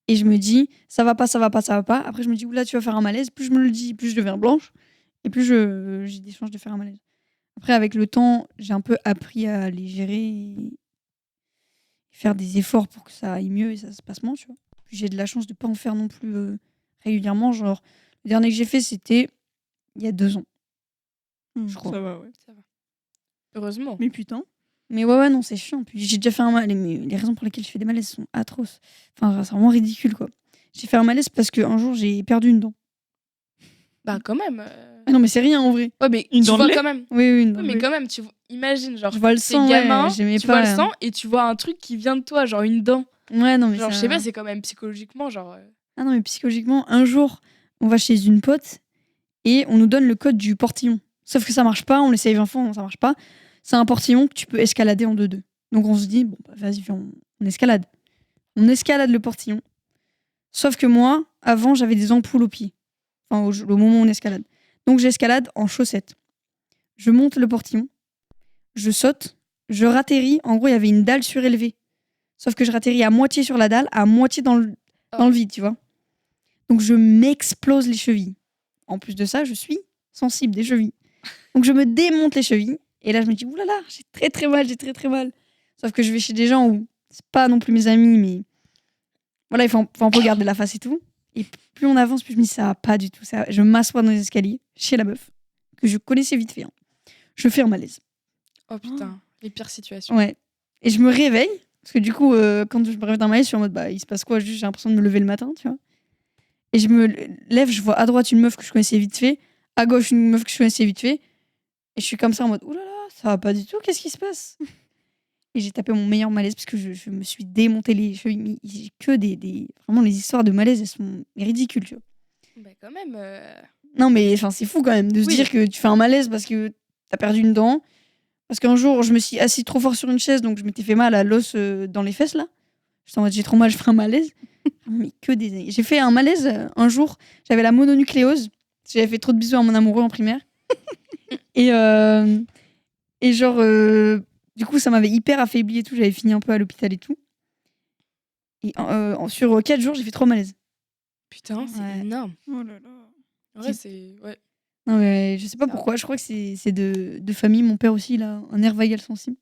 Speaker 1: et je me dis ça va pas. Après, je me dis oula, tu vas faire un malaise. Plus je me le dis, plus je deviens blanche et plus j'ai des chances de faire un malaise. Après, avec le temps, j'ai un peu appris à les gérer et faire des efforts pour que ça aille mieux et ça se passe moins, tu vois. Puis j'ai de la chance de pas en faire non plus régulièrement. Genre, le dernier que j'ai fait, c'était il y a 2 ans. Je crois.
Speaker 2: Ça va, ouais.
Speaker 3: Ça va. Heureusement.
Speaker 2: Mais putain.
Speaker 1: Mais ouais, non, c'est chiant. Puis j'ai déjà fait un malaise, mais les raisons pour lesquelles je fais des malaises sont atroces. Enfin, c'est vraiment ridicule, quoi. J'ai fait un malaise parce qu'un jour, j'ai perdu une dent.
Speaker 3: Bah quand même.
Speaker 1: Ah non, mais c'est rien en vrai.
Speaker 3: Ouais, mais
Speaker 2: Une
Speaker 3: tu
Speaker 2: dent de
Speaker 3: vois
Speaker 2: lait
Speaker 3: quand même.
Speaker 1: Oui, une dent.
Speaker 3: Oui, mais
Speaker 1: oui.
Speaker 3: quand même, tu vois. imagine, genre,
Speaker 1: Je vois le
Speaker 3: t'es
Speaker 1: sang,
Speaker 3: gamin,
Speaker 1: ouais, j'aimais
Speaker 3: tu vois
Speaker 1: pas.
Speaker 3: le sang et tu vois un truc qui vient de toi, genre une dent.
Speaker 1: Ouais, non, mais
Speaker 3: Genre,
Speaker 1: ça...
Speaker 3: je sais pas, c'est quand même psychologiquement, genre.
Speaker 1: Ah non, mais psychologiquement, un jour, on va chez une pote et on nous donne le code du portillon. Sauf que ça marche pas, on l'essaye 20 fois, ça marche pas. C'est un portillon que tu peux escalader en 2-2. Donc on se dit, bon, bah, vas-y, on escalade. On escalade le portillon. Sauf que moi, avant, j'avais des ampoules aux pieds. Enfin, au moment où on escalade. Donc j'escalade en chaussettes. Je monte le portillon. Je saute. Je ratterris. En gros, il y avait une dalle surélevée. Sauf que je ratterris à moitié sur la dalle, à moitié dans le vide, tu vois. Donc je m'explose les chevilles. En plus de ça, je suis sensible des chevilles. Donc je me démonte les chevilles. Et là, je me dis, oulala, j'ai très très mal, j'ai très très mal. Sauf que je vais chez des gens où c'est pas non plus mes amis, mais voilà, il faut un peu garder la face et tout. Et plus on avance, plus je me dis, ça va pas du tout. Ça... Je m'assois dans les escaliers, chez la meuf, que je connaissais vite fait. Hein. Je fais un malaise.
Speaker 3: Oh putain, les pires situations.
Speaker 1: Ouais. Et je me réveille, parce que du coup, quand je me réveille d'un malaise, je suis en mode, bah, il se passe quoi? Juste, j'ai l'impression de me lever le matin, tu vois. Et je me lève, je vois à droite une meuf que je connaissais vite fait, à gauche une meuf que je connaissais vite fait. Et je suis comme ça en mode, oulala, ça va pas du tout, qu'est-ce qui se passe? Et j'ai tapé mon meilleur malaise parce que je me suis démonté les chevilles. J'ai que Vraiment, les histoires de malaise, elles sont ridicules, tu vois.
Speaker 3: Bah, quand même.
Speaker 1: Non, mais c'est fou quand même de se dire que tu fais un malaise parce que t'as perdu une dent. Parce qu'un jour, je me suis assis trop fort sur une chaise, donc je m'étais fait mal à l'os dans les fesses, là. J'étais en mode, j'ai trop mal, je ferai un malaise. Mais que des... J'ai fait un malaise un jour, j'avais la mononucléose. J'avais fait trop de bisous à mon amoureux en primaire. et genre, du coup, ça m'avait hyper affaibli et tout. J'avais fini un peu à l'hôpital et tout. Et sur 4 jours, j'ai fait 3 malaises.
Speaker 3: Putain, c'est énorme.
Speaker 2: Oh là là.
Speaker 3: Ouais, c'est. Ouais.
Speaker 1: Non, mais je sais pas pourquoi. Je crois que c'est de famille. Mon père aussi, il a un nerf vagal sensible.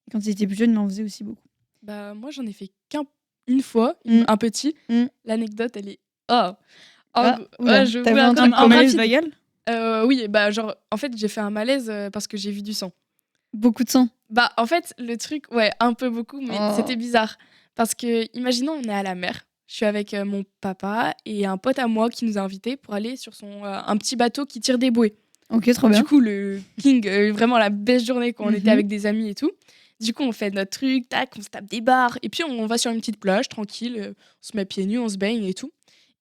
Speaker 1: Et quand il était plus jeune, il en faisait aussi beaucoup.
Speaker 3: Bah, moi, j'en ai fait qu'une fois, un petit. L'anecdote, elle est. Je
Speaker 1: t'as
Speaker 3: vous
Speaker 1: vu
Speaker 3: la
Speaker 1: un
Speaker 3: donne
Speaker 1: truc
Speaker 3: en
Speaker 2: malaise
Speaker 3: rapide.
Speaker 2: vagal?
Speaker 3: Oui, bah, genre, en fait, j'ai fait un malaise parce que j'ai vu du sang.
Speaker 1: Beaucoup de sang.
Speaker 3: Bah, en fait, le truc, ouais, un peu beaucoup, mais c'était bizarre. Parce que, imaginons, on est à la mer. Je suis avec mon papa et un pote à moi qui nous a invités pour aller sur un petit bateau qui tire des bouées.
Speaker 1: Ok, trop bien.
Speaker 3: Du coup, le king, vraiment la belle journée quand on était avec des amis et tout. Du coup, on fait notre truc, tac, on se tape des barres. Et puis, on va sur une petite plage, tranquille. On se met pieds nus, on se baigne et tout.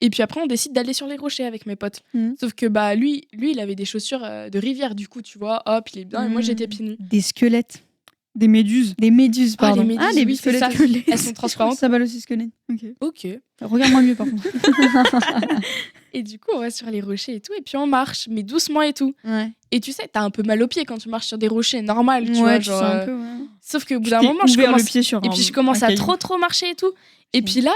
Speaker 3: Et puis après, on décide d'aller sur les rochers avec mes potes. Sauf que bah lui, il avait des chaussures de rivière. Du coup, tu vois, hop, il est bien. Et moi, j'étais pieds nus.
Speaker 1: Des squelettes.
Speaker 2: Des méduses.
Speaker 1: Des méduses, pardon.
Speaker 3: Les méduses, oui, c'est ça. Elles sont transparentes.
Speaker 1: Ça va aussi squelette.
Speaker 3: Ok.
Speaker 1: Regarde-moi mieux, par contre.
Speaker 3: Et du coup, on va sur les rochers et tout. Et puis, on marche, mais doucement et tout.
Speaker 1: Ouais.
Speaker 3: Et tu sais, t'as un peu mal aux pieds quand tu marches sur des rochers, normal, tu vois.
Speaker 1: Genre,
Speaker 3: Un
Speaker 1: peu, ouais.
Speaker 3: Sauf qu'au bout d'un moment, je commence...
Speaker 2: le pied sur
Speaker 3: Et puis, je commence à trop marcher et tout. Et puis là,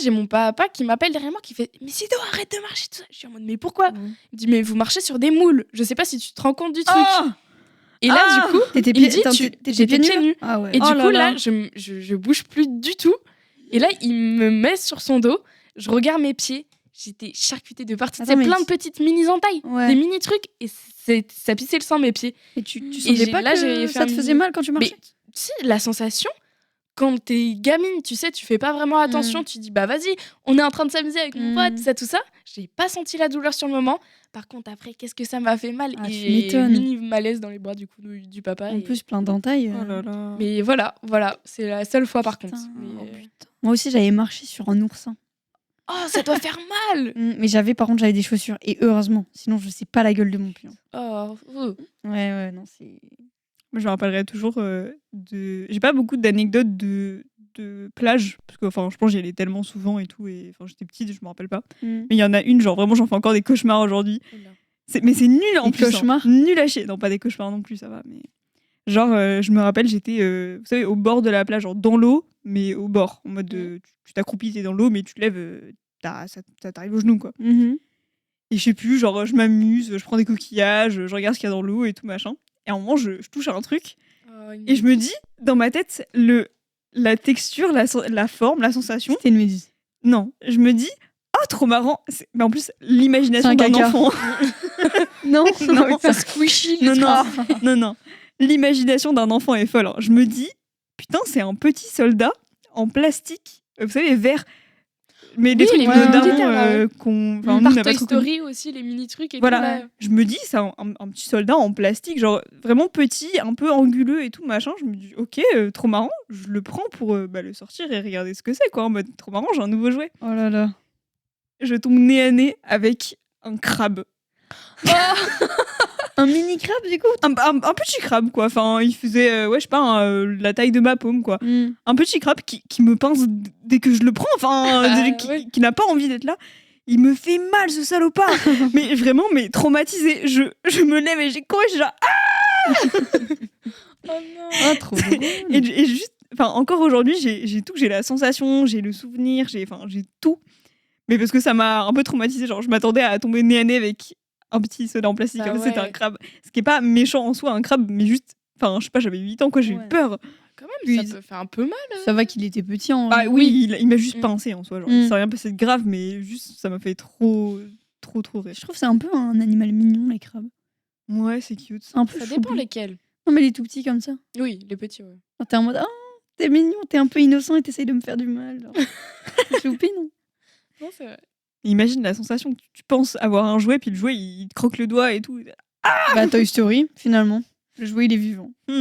Speaker 3: j'ai mon papa qui m'appelle derrière moi qui fait « Mais Sido, arrête de marcher !» tout ça. Je suis en mode « Mais pourquoi ?» Il me dit « Mais vous marchez sur des moules. Je sais pas si tu te rends compte du truc. Et là, du coup, il me dit « J'étais pieds nus.
Speaker 1: Ah ouais.
Speaker 3: Et du coup, là, je bouge plus du tout. Et là, il me met sur son dos. Je regarde mes pieds. J'étais charcutée de partout. C'était plein de petites mini-entailles. Des mini-trucs. Et ça pissait le sang, mes pieds.
Speaker 1: Et tu sentais pas que ça te faisait mal quand tu marchais?
Speaker 3: Mais tu sais, la sensation... Quand t'es gamine, tu sais, tu fais pas vraiment attention, tu dis bah vas-y, on est en train de s'amuser avec mon pote, tout ça. J'ai pas senti la douleur sur le moment. Par contre, après, qu'est-ce que ça m'a fait mal. Et mini malaise dans les bras du coup du papa.
Speaker 1: En plus, plein d'entailles.
Speaker 2: Oh là là.
Speaker 3: Mais voilà, c'est la seule fois par contre.
Speaker 1: Putain. Moi aussi, j'avais marché sur un oursin.
Speaker 3: Oh, ça doit faire mal.
Speaker 1: Mais j'avais des chaussures. Et heureusement, sinon je sais pas la gueule de mon pied. Ouais, non, c'est...
Speaker 2: Moi, je me rappellerai toujours J'ai pas beaucoup d'anecdotes de plage, parce que enfin, je pense que j'y allais tellement souvent et tout, et enfin, j'étais petite, je me rappelle pas. Mais il y en a une, genre vraiment, j'en fais encore des cauchemars aujourd'hui. Mais c'est nul en plus.
Speaker 1: Cauchemars
Speaker 2: nul à chier. Non, pas des cauchemars non plus, ça va. Mais genre, je me rappelle, j'étais, vous savez, au bord de la plage, genre dans l'eau, mais au bord, en mode tu t'accroupis, t'es dans l'eau, mais tu te lèves, ça t'arrive aux genoux, quoi. Et je sais plus, genre, je m'amuse, je prends des coquillages, je regarde ce qu'il y a dans l'eau et tout machin. Et à un moment, je touche à un truc et je me dis, dans ma tête, la texture, la forme, la sensation...
Speaker 1: C'était une méduse.
Speaker 2: Non, je me dis, trop marrant. Mais en plus, l'imagination d'un enfant...
Speaker 1: non,
Speaker 3: ça squishy.
Speaker 2: Non. L'imagination d'un enfant est folle. Je me dis, putain, c'est un petit soldat en plastique, vous savez, vert... Mais des
Speaker 3: Oui,
Speaker 2: trucs
Speaker 3: les
Speaker 2: de
Speaker 3: mini
Speaker 2: darons
Speaker 3: militaires, là, ouais.
Speaker 2: qu'on. Enfin, nous, on
Speaker 3: Par
Speaker 2: n'a pas
Speaker 3: Toy
Speaker 2: trop connu.
Speaker 3: Story aussi, les mini-trucs et
Speaker 2: Voilà,
Speaker 3: tout. Là.
Speaker 2: je me dis, c'est un petit soldat en plastique, genre vraiment petit, un peu anguleux et tout, machin. Je me dis, ok, trop marrant, je le prends pour le sortir et regarder ce que c'est, quoi. En mode, trop marrant, j'ai un nouveau jouet.
Speaker 1: Oh là là.
Speaker 2: Je tombe nez à nez avec un crabe.
Speaker 1: Un mini crabe du coup.
Speaker 2: Un petit crabe, quoi. Enfin, il faisait, ouais, je sais pas, la taille de ma paume, quoi. Un petit crabe qui me pince dès que je le prends, enfin,
Speaker 3: Ouais.
Speaker 2: qui n'a pas envie d'être là. Il me fait mal, ce salopard. Mais vraiment, mais traumatisé. Je me lève et j'ai couru, je suis genre,
Speaker 3: Oh non.
Speaker 1: Ah, trop drôle.
Speaker 2: et juste, enfin, encore aujourd'hui, j'ai tout, j'ai la sensation, j'ai le souvenir, j'ai tout. Mais parce que ça m'a un peu traumatisé, genre je m'attendais à tomber nez à nez avec un petit soda en plastique,
Speaker 3: Bah
Speaker 2: comme ça, c'était
Speaker 3: ouais.
Speaker 2: un crabe. Ce qui est pas méchant en soi, un crabe, mais juste, enfin, je sais pas, j'avais 8 ans, quoi, j'ai
Speaker 1: Ouais.
Speaker 2: eu peur.
Speaker 3: Quand même,
Speaker 2: Oui.
Speaker 3: ça peut faire un peu mal.
Speaker 1: Ça va qu'il était petit en
Speaker 2: Ah
Speaker 1: vrai.
Speaker 2: oui, il m'a juste
Speaker 3: Mm.
Speaker 2: pincé en soi, genre, il
Speaker 1: Mm.
Speaker 2: s'est rien passé de grave, mais juste, ça m'a fait trop rire.
Speaker 1: Je trouve que c'est un peu un animal mignon, les crabes.
Speaker 2: Ouais, c'est cute.
Speaker 1: C'est un peu
Speaker 3: Ça dépend
Speaker 1: choupi.
Speaker 3: lesquels.
Speaker 1: Non, mais les tout petits comme ça.
Speaker 3: Oui, les petits, ouais.
Speaker 1: Quand t'es en mode, oh, t'es mignon, t'es un peu innocent et t'essayes de me faire du mal. Genre. C'est choupi, non?
Speaker 3: Non, c'est vrai.
Speaker 2: Imagine la sensation que tu penses avoir un jouet, puis le jouet, il te croque le doigt et tout.
Speaker 1: Bah, Toy Story, finalement. Le jouet, il est vivant.
Speaker 3: C'est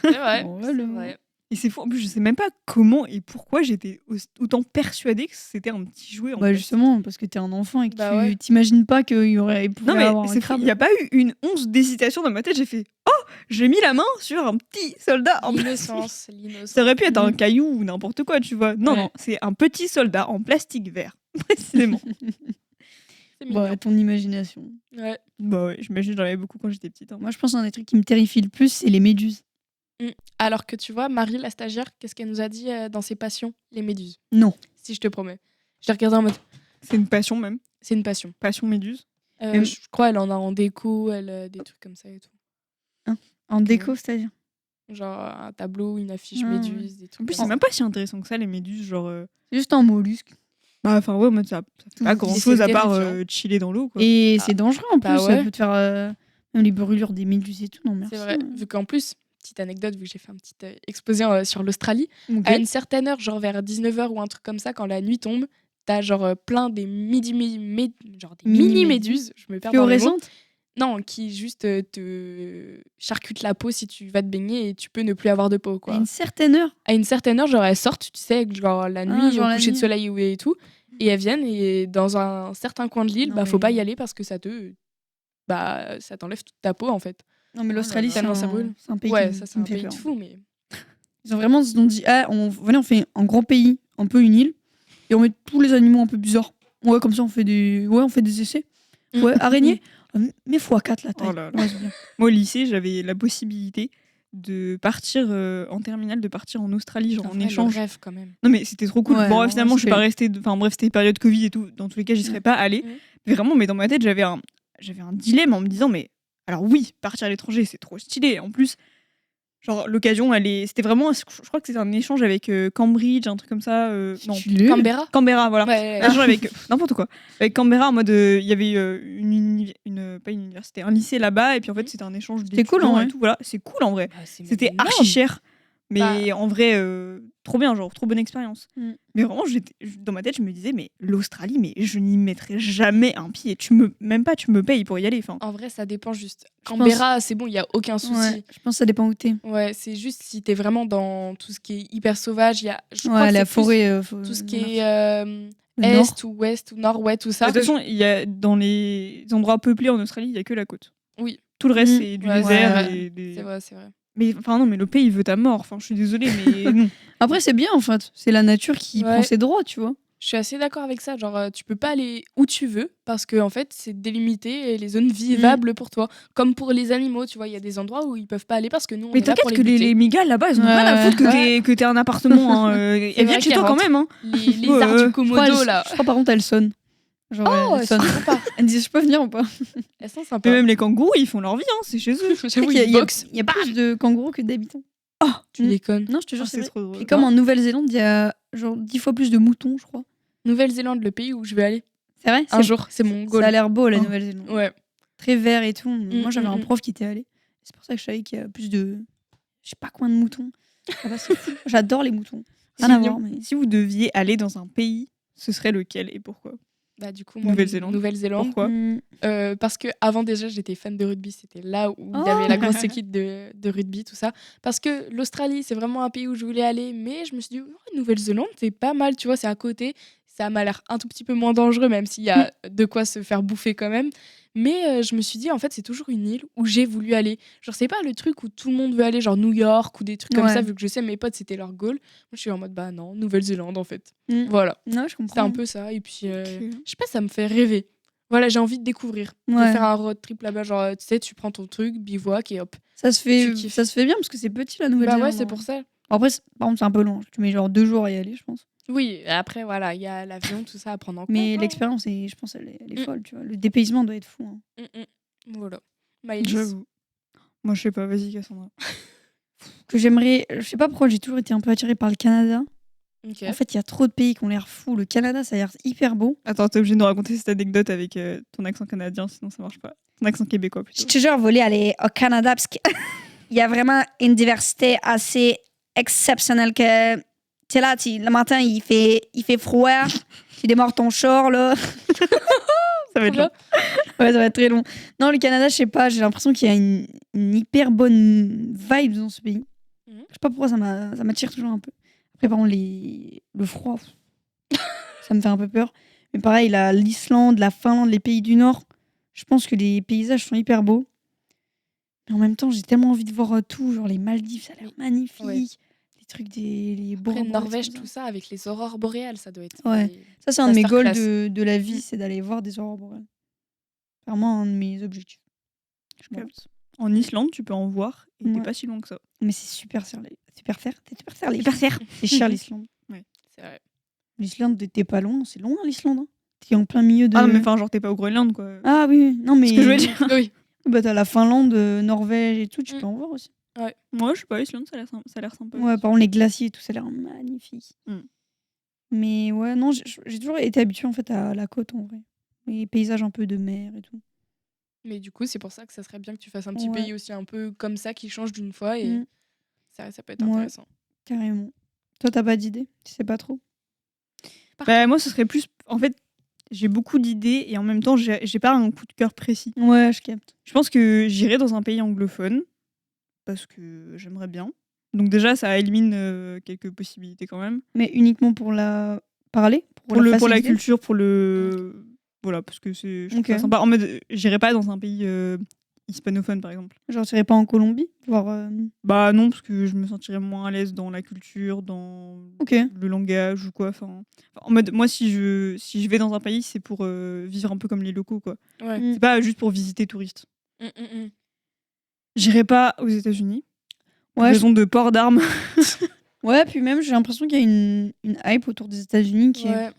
Speaker 3: vrai.
Speaker 1: Ouais,
Speaker 3: c'est
Speaker 1: le-
Speaker 3: vrai.
Speaker 2: Et c'est fou, en plus, je sais même pas comment et pourquoi j'étais autant persuadée que c'était un petit jouet. En
Speaker 1: Bah,
Speaker 2: fait.
Speaker 1: justement, parce que t'es un enfant et que
Speaker 3: Bah
Speaker 1: tu
Speaker 3: ouais.
Speaker 1: t'imagines pas il pouvait
Speaker 2: Non, mais
Speaker 1: avoir un
Speaker 2: c'est fou,
Speaker 1: crabe.
Speaker 2: il n'y a pas eu une once d'hésitation dans ma tête. J'ai fait, oh, j'ai mis la main sur un petit soldat en plastique.
Speaker 3: L'innocence, l'innocence.
Speaker 2: Ça aurait pu être un
Speaker 1: Mhm.
Speaker 2: caillou ou n'importe quoi, tu vois. Non,
Speaker 3: Ouais.
Speaker 2: non, c'est un petit soldat en plastique vert, précisément.
Speaker 3: C'est mignon.
Speaker 1: Bah, ton imagination.
Speaker 3: Ouais.
Speaker 2: Bah ouais, j'imagine j'en avais beaucoup quand j'étais petite. Hein.
Speaker 1: Moi, je pense qu'un des trucs qui me terrifie le plus, c'est les méduses.
Speaker 3: Alors que tu vois, Marie, la stagiaire, qu'est-ce qu'elle nous a dit dans ses passions? Les méduses.
Speaker 1: Non.
Speaker 3: Si je te promets. Je l'ai regardé en mode,
Speaker 2: C'est une passion même.
Speaker 3: c'est une passion.
Speaker 2: Passion méduse.
Speaker 1: Et-
Speaker 3: Je crois elle en a en déco, elle des trucs comme ça et tout.
Speaker 1: En déco, c'est-à-dire.
Speaker 3: Genre un tableau, une affiche
Speaker 1: Ah,
Speaker 3: méduse, des
Speaker 2: En
Speaker 3: trucs
Speaker 2: plus,
Speaker 3: comme
Speaker 2: c'est même pas si intéressant que ça, les méduses. Genre.
Speaker 1: C'est juste en mollusque.
Speaker 2: Bah, enfin, ouais, moi, ça fait pas
Speaker 1: Et
Speaker 2: grand chose
Speaker 3: c'est
Speaker 2: à part
Speaker 3: terrifiant.
Speaker 2: chiller dans l'eau, quoi.
Speaker 1: Et
Speaker 3: Ah.
Speaker 1: c'est dangereux en plus.
Speaker 3: Bah
Speaker 1: Ça
Speaker 3: ouais.
Speaker 1: peut te faire même les brûlures des méduses et tout. Non, merci.
Speaker 3: C'est vrai. Vu qu'en plus, petite anecdote, vu que j'ai fait un petit exposé sur l'Australie,
Speaker 2: Ok.
Speaker 3: à une certaine heure, genre vers 19h ou un truc comme ça, quand la nuit tombe, t'as genre plein des mini-méduses, je me perds dans les mots.
Speaker 1: Fluorescente.
Speaker 3: Non, qui juste te charcutent la peau si tu vas te baigner et tu peux ne plus avoir de peau,
Speaker 1: À
Speaker 3: quoi.
Speaker 1: une certaine heure.
Speaker 3: À une certaine heure, genre elles sortent, tu sais, genre la nuit,
Speaker 1: genre
Speaker 3: au
Speaker 1: la
Speaker 3: coucher de
Speaker 1: nuit.
Speaker 3: soleil et tout, et elles viennent et dans un certain coin de l'île,
Speaker 1: Non,
Speaker 3: bah faut
Speaker 1: mais-
Speaker 3: pas y aller parce que ça t'enlève toute ta peau en fait.
Speaker 1: Non, mais
Speaker 2: Oh là
Speaker 1: l'Australie,
Speaker 2: là.
Speaker 1: c'est
Speaker 3: Tellement ça brûle.
Speaker 1: un pays
Speaker 3: Ouais,
Speaker 1: qui,
Speaker 3: ça
Speaker 1: qui
Speaker 3: c'est
Speaker 1: me
Speaker 3: un
Speaker 1: fait
Speaker 3: pays
Speaker 1: peur.
Speaker 3: de fou, mais
Speaker 1: Ils ont vraiment dit, venez, on fait un grand pays, un peu une île, et on met tous les animaux un peu bizarres. Ouais, comme ça, on fait des essais.
Speaker 3: Mm.
Speaker 1: Ouais, araignées. Mais x4 la taille.
Speaker 2: Oh là là.
Speaker 1: Ouais, c'est bien.
Speaker 2: Moi, au lycée, j'avais la possibilité de partir en terminale, de partir en Australie, genre en
Speaker 3: vrai,
Speaker 2: échange.
Speaker 3: le rêve quand même.
Speaker 2: Non, mais c'était trop cool.
Speaker 1: Ouais,
Speaker 2: Bon,
Speaker 1: en
Speaker 2: finalement,
Speaker 1: vrai,
Speaker 2: je suis pas
Speaker 1: c'est-
Speaker 2: restée. Enfin, bref, c'était période Covid et tout. Dans tous les cas, j'y serais pas allée.
Speaker 3: Mhm.
Speaker 2: Mais vraiment, mais dans ma tête, j'avais un dilemme en me disant, mais alors oui, partir à l'étranger, c'est trop stylé. En plus, genre, l'occasion, c'était vraiment. Je crois que c'était un échange avec Cambridge, un truc comme ça. Non,
Speaker 1: Stylé.
Speaker 3: Canberra.
Speaker 2: Canberra, voilà.
Speaker 3: Ouais.
Speaker 2: Un échange avec n'importe quoi. Avec Canberra, en mode, il y avait pas une université, un lycée là-bas, et puis en fait, c'était un échange
Speaker 1: C'était cool,
Speaker 2: d'étudiants
Speaker 1: en vrai.
Speaker 2: et tout. Voilà, c'est cool en vrai.
Speaker 3: Bah, c'est
Speaker 2: C'était
Speaker 3: énorme.
Speaker 2: archi cher, mais
Speaker 3: Bah.
Speaker 2: en vrai, trop bien, genre, trop bonne expérience.
Speaker 1: Mm.
Speaker 2: Mais vraiment, dans ma tête, je me disais, mais l'Australie, mais je n'y mettrai jamais un pied. Même pas, tu me payes pour y aller. Enfin,
Speaker 3: En vrai, ça dépend juste.
Speaker 1: Je pense-
Speaker 3: Canberra, c'est bon, il y a aucun souci.
Speaker 1: Ouais, je pense que ça dépend où t'es.
Speaker 3: Ouais, c'est juste si t'es vraiment dans tout ce qui est hyper sauvage, il y a je crois
Speaker 1: Ouais,
Speaker 3: que
Speaker 1: la
Speaker 3: c'est plus
Speaker 1: forêt.
Speaker 3: tout ce qui est
Speaker 1: Le nord.
Speaker 3: est ou ouest ou nord, ouais, tout ça.
Speaker 2: de toute façon, il y a, dans les endroits peuplés en Australie, il y a que la côte.
Speaker 3: Oui.
Speaker 2: Tout le reste,
Speaker 1: Mm.
Speaker 2: c'est du
Speaker 3: Ouais,
Speaker 2: désert.
Speaker 3: c'est vrai.
Speaker 2: Et des...
Speaker 3: C'est vrai, c'est vrai.
Speaker 2: Mais enfin, non, mais le pays, il veut ta mort. Enfin, je suis désolée, mais non.
Speaker 1: Après, c'est bien en fait. C'est la nature qui
Speaker 3: Ouais.
Speaker 1: prend ses droits, tu vois.
Speaker 3: Je suis assez d'accord avec ça. Genre, tu peux pas aller où tu veux parce que en fait, c'est délimité et les zones vivables pour toi. Comme pour les animaux, tu vois, il y a des endroits où ils peuvent pas aller parce que nous, on
Speaker 2: Mais
Speaker 3: est là pour
Speaker 2: t'inquiète
Speaker 3: les
Speaker 2: que
Speaker 3: buter.
Speaker 2: les migales là-bas, ils ont
Speaker 1: Ouais,
Speaker 2: rien à foutre
Speaker 3: ouais.
Speaker 2: que t'aies un appartement. Hein. Elles
Speaker 3: vrai
Speaker 2: viennent chez
Speaker 3: qu'elles
Speaker 2: toi quand
Speaker 3: rentrent.
Speaker 2: même. Hein.
Speaker 3: Les lézards
Speaker 2: Ouais,
Speaker 3: du
Speaker 1: Je crois,
Speaker 3: Komodo, là.
Speaker 1: je crois par contre, elle sonne. Genre,
Speaker 3: Oh,
Speaker 1: elle
Speaker 3: elles sont
Speaker 1: sonne.
Speaker 3: sympas.
Speaker 1: Elle me dit, je peux venir ou pas?
Speaker 3: Elles sont
Speaker 2: Mais
Speaker 3: sympas.
Speaker 2: même les kangourous, ils font leur vie, hein, c'est chez eux.
Speaker 3: J'avoue,
Speaker 1: Il y a,
Speaker 3: ils
Speaker 1: il y a-
Speaker 3: boxent.
Speaker 1: il y a plus de kangourous que d'habitants.
Speaker 3: Tu déconnes.
Speaker 1: Non, je te jure,
Speaker 2: Ah,
Speaker 1: c'est vrai.
Speaker 2: trop drôle.
Speaker 1: Et comme en Nouvelle-Zélande, il y a genre 10 fois plus de moutons, je crois.
Speaker 3: Nouvelle-Zélande, le pays où je vais aller.
Speaker 1: C'est vrai?
Speaker 3: Un jour, c'est mon
Speaker 1: Ça
Speaker 3: goal.
Speaker 1: a l'air beau, la
Speaker 2: Oh.
Speaker 1: Nouvelle-Zélande.
Speaker 3: Ouais.
Speaker 1: Très vert et tout. Moi, j'avais un
Speaker 3: mm.
Speaker 1: prof qui était allé. C'est pour ça que je savais qu'il y a plus de. Je sais pas combien de moutons. Ah bah, c'est fou. J'adore les moutons. Rien à
Speaker 2: mignon.
Speaker 1: voir, mais.
Speaker 2: Si vous deviez aller dans un pays ce serait lequel et pourquoi?
Speaker 3: Bah, du coup, moi,
Speaker 2: Nouvelle-Zélande.
Speaker 3: Nouvelle-Zélande.
Speaker 2: Pourquoi?
Speaker 3: Parce que avant déjà, j'étais fan de rugby. C'était là où il y avait la grosse équipe de rugby, tout ça. Parce que l'Australie, c'est vraiment un pays où je voulais aller. Mais je me suis dit, oh, Nouvelle-Zélande, c'est pas mal, tu vois, c'est à côté. Ça m'a l'air un tout petit peu moins dangereux, même s'il y a de quoi se faire bouffer quand même. Mais je me suis dit, en fait, c'est toujours une île où j'ai voulu aller. Genre, c'est pas le truc où tout le monde veut aller, genre New York ou des trucs comme ça, vu que je sais, mes potes, c'était leur goal. Moi, je suis en mode, bah non, Nouvelle-Zélande, en fait. Voilà.
Speaker 1: Non, je
Speaker 3: C'est
Speaker 1: comprends.
Speaker 3: un peu ça. Et puis,
Speaker 2: Ok.
Speaker 3: je sais pas, ça me fait rêver. Voilà, j'ai envie de découvrir. De
Speaker 1: Ouais.
Speaker 3: faire un road trip là-bas. Genre, tu sais, tu prends ton truc, bivouac et hop.
Speaker 1: Ça se
Speaker 3: Tu kiffes.
Speaker 1: fait bien parce que c'est petit la
Speaker 3: Bah
Speaker 1: Nouvelle-Zélande.
Speaker 3: ouais, c'est
Speaker 1: hein.
Speaker 3: pour ça.
Speaker 1: Après, par contre, c'est un peu long. Tu mets genre 2 jours à y aller, je pense.
Speaker 3: Oui, après, voilà, il y a l'avion, tout ça à prendre en compte.
Speaker 1: Mais
Speaker 3: hein.
Speaker 1: l'expérience, je pense, elle est folle. Tu vois. Le dépaysement doit être fou. hein.
Speaker 3: Voilà. Maëlys.
Speaker 2: J'avoue. Moi, je sais pas, vas-y, Cassandra.
Speaker 1: Que j'aimerais. Je sais pas pourquoi j'ai toujours été un peu attirée par le Canada.
Speaker 3: Ok.
Speaker 1: En fait, il y a trop de pays qui ont l'air fous. Le Canada, ça a l'air hyper beau.
Speaker 2: Attends, t'es obligé de nous raconter cette anecdote avec ton accent canadien, sinon ça marche pas. Ton accent québécois
Speaker 1: J'ai
Speaker 2: plutôt.
Speaker 1: toujours voulu aller au Canada parce qu'il y a vraiment une diversité assez exceptionnelle que tu sais là, le matin il fait froid, tu démarres ton char là.
Speaker 2: Ça va être long.
Speaker 1: Ouais, ça va être très long. Non, le Canada, je sais pas, j'ai l'impression qu'il y a une hyper bonne vibe dans ce pays. Je sais pas pourquoi ça m'attire toujours un peu. Après par contre le froid, ça me fait un peu peur. Mais pareil, l'Islande, la Finlande, les pays du Nord, je pense que les paysages sont hyper beaux. Mais en même temps, j'ai tellement envie de voir tout, genre les Maldives, ça a l'air magnifique.
Speaker 3: Ouais.
Speaker 1: Les trucs les
Speaker 3: Après,
Speaker 1: boréales,
Speaker 3: Norvège,
Speaker 1: tout
Speaker 3: tout
Speaker 1: ça.
Speaker 3: ça, avec les aurores boréales, ça doit être.
Speaker 1: Ouais. Ça, c'est un de mes goals
Speaker 3: masterclass.
Speaker 1: de la vie, c'est d'aller voir des aurores boréales. Vraiment un de mes objectifs.
Speaker 2: Je capte. En Islande, tu peux en voir et t'es
Speaker 1: Ouais.
Speaker 2: pas si loin que ça.
Speaker 1: Mais c'est super cher. C'est cher l'Islande.
Speaker 3: C'est vrai.
Speaker 1: L'Islande, t'es pas loin, c'est loin l'Islande. Hein. T'es en plein milieu de.
Speaker 2: Ah non, mais enfin, genre, t'es pas au Groenland, quoi.
Speaker 1: Ah oui, non mais.
Speaker 2: Ce que je veux dire.
Speaker 3: Oui.
Speaker 1: Bah t'as la Finlande, Norvège et tout, tu peux en voir aussi.
Speaker 2: Moi, je sais pas, Islande, ça a l'air sympa.
Speaker 1: Ouais, par contre les glaciers et tout, ça a l'air magnifique.
Speaker 2: Mm.
Speaker 1: Mais ouais, non, j'ai toujours été habituée en fait à la côte en vrai. Les paysages un peu de mer et tout.
Speaker 3: Mais du coup, c'est pour ça que ça serait bien que tu fasses un petit
Speaker 1: Ouais.
Speaker 3: pays aussi un peu comme ça qui change d'une fois et
Speaker 1: Mm.
Speaker 3: ça peut être
Speaker 1: Ouais.
Speaker 3: intéressant.
Speaker 1: Carrément. Toi, t'as pas d'idée? Tu sais pas trop?
Speaker 2: Bah, moi, ce serait plus. En fait, j'ai beaucoup d'idées et en même temps, j'ai pas un coup de cœur précis.
Speaker 1: Ouais, je capte.
Speaker 2: Je pense que j'irai dans un pays anglophone parce que j'aimerais bien. Donc, déjà, ça élimine quelques possibilités quand même.
Speaker 1: Mais uniquement pour la parler?
Speaker 2: Pour la
Speaker 1: facilité
Speaker 2: culture, pour le. Voilà, parce que je trouve ça
Speaker 1: Ok.
Speaker 2: sympa. En mode, j'irai pas dans un pays hispanophone, par exemple.
Speaker 1: Genre, tu irais pas en Colombie? Voir,
Speaker 2: Bah non, parce que je me sentirais moins à l'aise dans la culture, dans
Speaker 1: Ok.
Speaker 2: le langage ou quoi. Enfin, en mode, moi, si je vais dans un pays, c'est pour vivre un peu comme les locaux, quoi.
Speaker 3: Ouais.
Speaker 1: Mm.
Speaker 2: C'est pas juste pour visiter touriste.
Speaker 3: Mm.
Speaker 2: J'irai pas aux États-Unis. Pour
Speaker 1: Ouais,
Speaker 2: raison de port d'armes.
Speaker 1: ouais, puis même, j'ai l'impression qu'il y a une hype autour des États-Unis qui est.
Speaker 3: Ouais.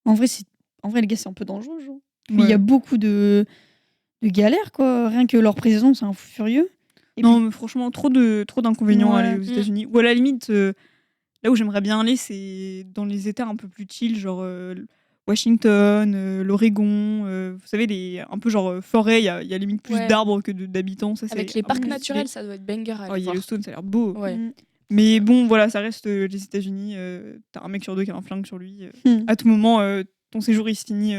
Speaker 1: En vrai, les gars, c'est un peu dangereux. Genre. Puis il y a beaucoup de galères, quoi. Rien que leur président, c'est un fou furieux. Et
Speaker 2: Non, mais franchement, trop d'inconvénients à
Speaker 1: Ouais.
Speaker 2: aller aux États-Unis. Ou à la limite, là où j'aimerais bien aller, c'est dans les États un peu plus chill, genre Washington, l'Oregon. Vous savez, un peu genre forêt, il y a limite plus
Speaker 3: Ouais.
Speaker 2: d'arbres que d'habitants. Ça,
Speaker 3: Avec
Speaker 2: c'est
Speaker 3: les
Speaker 2: un peu
Speaker 3: parcs
Speaker 2: plus
Speaker 3: naturels,
Speaker 2: stylé.
Speaker 3: ça doit être banger à
Speaker 2: Oh,
Speaker 3: aller voir.
Speaker 2: Yellowstone, ça a l'air beau.
Speaker 3: Ouais.
Speaker 1: Mm.
Speaker 2: Mais bon, voilà, ça reste les États-Unis. T'as un mec sur deux qui a un flingue sur lui.
Speaker 1: Mm.
Speaker 2: À tout moment, ton séjour il se finit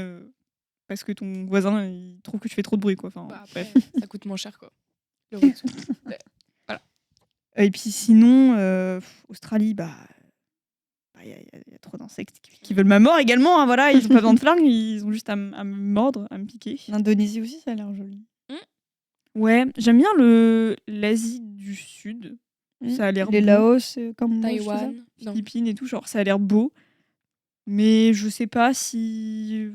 Speaker 2: parce que ton voisin il trouve que tu fais trop de bruit, quoi. Enfin,
Speaker 3: Bah, après,
Speaker 2: bref.
Speaker 3: ça coûte moins cher, quoi. Le retour.
Speaker 2: Et puis sinon, Australie, bah. Il y a trop d'insectes qui veulent ma mort également. Hein, voilà, ils ont pas besoin de flingue, ils ont juste à me mordre, à me piquer.
Speaker 1: L'Indonésie aussi, ça a l'air joli.
Speaker 2: Ouais, j'aime bien l'Asie du Sud. Ça a l'air
Speaker 1: Les
Speaker 2: beau.
Speaker 1: Laos, comme
Speaker 3: Taïwan. Non.
Speaker 2: Philippines et tout, genre ça a l'air beau. Mais je sais pas si.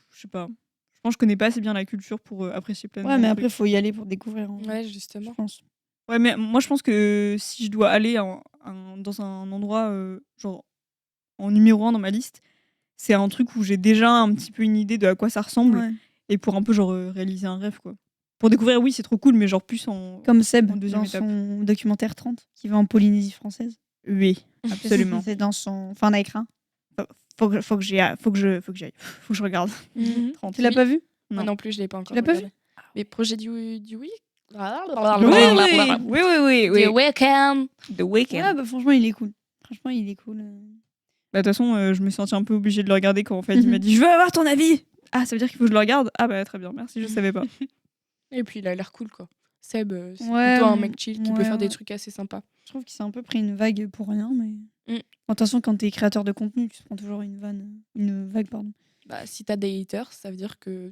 Speaker 2: Je sais pas. Je pense que je connais pas assez bien la culture pour apprécier pleinement.
Speaker 1: Ouais, mais
Speaker 2: le
Speaker 1: après,
Speaker 2: truc.
Speaker 1: faut y aller pour découvrir. Hein,
Speaker 3: Ouais,
Speaker 1: je
Speaker 3: justement.
Speaker 1: pense.
Speaker 2: Ouais, mais moi je pense que si je dois aller dans un endroit, genre en numéro 1 dans ma liste, c'est un truc où j'ai déjà un petit peu une idée de à quoi ça ressemble.
Speaker 1: Ouais.
Speaker 2: Et pour un peu genre réaliser un rêve, quoi. Pour découvrir, oui, c'est trop cool, mais genre plus en.
Speaker 1: Comme Seb,
Speaker 2: en deuxième
Speaker 1: dans
Speaker 2: étape.
Speaker 1: son documentaire 30, qui va en Polynésie française.
Speaker 2: Oui, absolument.
Speaker 1: C'est dans son. Enfin, on a écrit un.
Speaker 2: Faut que j'y aille. Faut que je regarde.
Speaker 3: Mhm.
Speaker 2: 30.
Speaker 1: Tu l'as pas vu?
Speaker 3: Moi non plus, je l'ai pas encore.
Speaker 1: Tu l'as pas
Speaker 3: regardé. Mais projet du oui.
Speaker 2: Oui.
Speaker 3: The Weeknd.
Speaker 2: The Weeknd.
Speaker 1: Ouais, bah franchement, il est cool. Franchement, il est cool.
Speaker 2: Bah, de toute façon, je me suis sentie un peu obligée de le regarder quand en fait il m'a dit je veux avoir ton avis. Ah, ça veut dire qu'il faut que je le regarde. Ah bah très bien, merci, je savais pas.
Speaker 3: Et puis il a l'air cool, quoi. Seb, c'est
Speaker 1: Ouais,
Speaker 3: plutôt un mec chill qui peut
Speaker 1: ouais,
Speaker 3: faire des
Speaker 1: ouais.
Speaker 3: trucs assez sympas.
Speaker 1: Je trouve qu'il s'est un peu pris une vague pour rien, mais.
Speaker 3: Mm.
Speaker 1: De toute façon, quand t'es créateur de contenu, tu te prends toujours une vague, pardon.
Speaker 3: Bah, si t'as des haters, ça veut dire que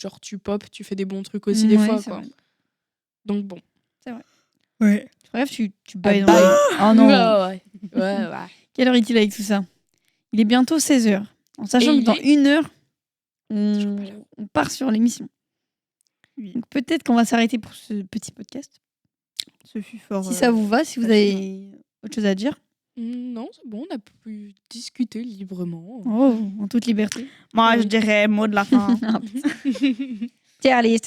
Speaker 3: genre tu pop, tu fais des bons trucs aussi des
Speaker 1: Ouais,
Speaker 3: fois,
Speaker 1: c'est
Speaker 3: quoi.
Speaker 1: vrai.
Speaker 3: Donc bon.
Speaker 2: Ouais.
Speaker 1: Bref, tu bailles dans Oh non.
Speaker 3: Ouais.
Speaker 1: Quelle heure est-il avec tout ça? Il est bientôt 16h. En sachant
Speaker 3: Et
Speaker 1: que
Speaker 3: il
Speaker 1: dans
Speaker 3: est
Speaker 1: 1 heure,
Speaker 3: Toujours pas là.
Speaker 1: on part sur l'émission.
Speaker 2: Oui.
Speaker 1: Donc peut-être qu'on va s'arrêter pour ce petit podcast.
Speaker 2: Ce fut fort.
Speaker 1: Si ça vous va, si vous avez autre chose à dire.
Speaker 3: Non, c'est bon, on a pu discuter librement.
Speaker 1: Oh, en toute liberté.
Speaker 2: Moi, je dirais mot de la fin.
Speaker 1: Tiens, allez,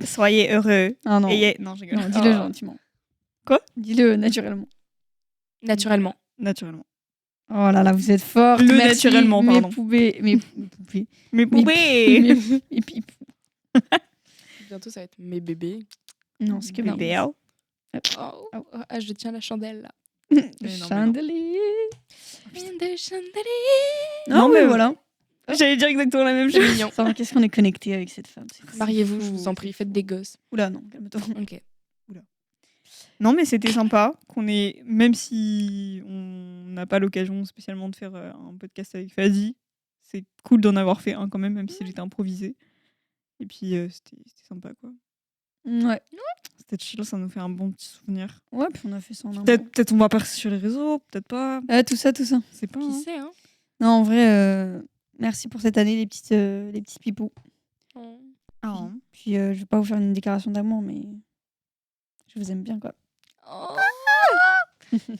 Speaker 2: soyez heureux.
Speaker 1: Ah non.
Speaker 2: Non, je rigole.
Speaker 1: Non, dis-le gentiment.
Speaker 2: Quoi?
Speaker 1: Dis-le naturellement.
Speaker 3: Naturellement.
Speaker 2: Naturellement.
Speaker 1: Oh là là, vous êtes forts.
Speaker 2: Le
Speaker 1: Merci,
Speaker 2: naturellement, pardon.
Speaker 1: Mes poupées. Mes poupées.
Speaker 2: Mais poupées.
Speaker 1: Mes pipous.
Speaker 3: Bientôt, ça va être mes bébés.
Speaker 1: Non, c'est que ma
Speaker 2: Bébé.
Speaker 3: Oh, ah, je tiens la chandelle là.
Speaker 1: Chandelier.
Speaker 3: Des chandeliers.
Speaker 1: Non, mais voilà.
Speaker 2: J'allais dire exactement la même
Speaker 3: C'est
Speaker 2: chose.
Speaker 3: mignon.
Speaker 1: Enfin, qu'est-ce qu'on est connecté avec cette femme.
Speaker 3: Mariez-vous, je vous en prie, faites des gosses.
Speaker 1: Oula, non, calme-toi.
Speaker 3: Ok.
Speaker 2: Non, mais c'était sympa qu'on ait, même si on n'a pas l'occasion spécialement de faire un podcast avec Fadi, c'est cool d'en avoir fait un quand même s'il était improvisé. Et puis c'était sympa quoi.
Speaker 1: Ouais.
Speaker 2: C'était chill, ça nous fait un bon petit souvenir.
Speaker 1: Ouais, puis on a fait ça en un
Speaker 2: Peut-être on va passer sur les réseaux, peut-être pas.
Speaker 1: Tout ça.
Speaker 2: C'est pas.
Speaker 3: Qui
Speaker 2: hein.
Speaker 3: sait, hein?
Speaker 1: Non, en vrai, merci pour cette année, les petits pipous.
Speaker 2: Ah,
Speaker 1: Puis je vais pas vous faire une déclaration d'amour, mais je vous aime bien, quoi.
Speaker 3: Oh.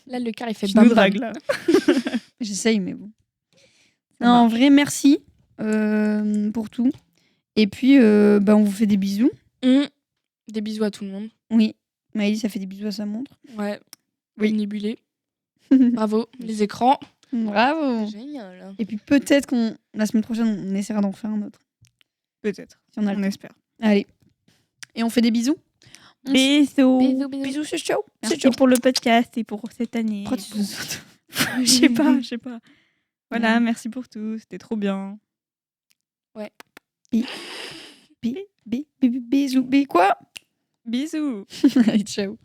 Speaker 3: Là, le cœur, il fait
Speaker 2: je
Speaker 3: bam
Speaker 2: me
Speaker 3: bam.
Speaker 2: drague là.
Speaker 1: J'essaye, mais bon.
Speaker 2: Ça
Speaker 1: Non, en
Speaker 2: marche.
Speaker 1: vrai, merci pour tout. Et puis, on vous fait des bisous.
Speaker 3: Des bisous à tout le monde.
Speaker 1: Oui, Maëlys, ça fait des bisous à sa montre.
Speaker 3: Ouais.
Speaker 2: Oui.
Speaker 3: Nébulé. Bravo. Les écrans.
Speaker 1: Bravo.
Speaker 3: Génial.
Speaker 1: Et puis peut-être la semaine prochaine, on essaiera d'en faire un autre.
Speaker 2: Peut-être.
Speaker 1: Si on a le
Speaker 2: On
Speaker 1: temps.
Speaker 2: espère.
Speaker 1: Allez. Et on fait des bisous.
Speaker 2: Bisous.
Speaker 1: Bisous, c'est chaud.
Speaker 2: Merci pour le podcast et pour cette année.
Speaker 1: Pourquoi tu te sautes?
Speaker 2: Je sais pas. Voilà,
Speaker 1: Ouais.
Speaker 2: merci pour tout. C'était trop bien.
Speaker 1: Bisous. Quoi?
Speaker 2: Bisous.
Speaker 1: Allez, ciao.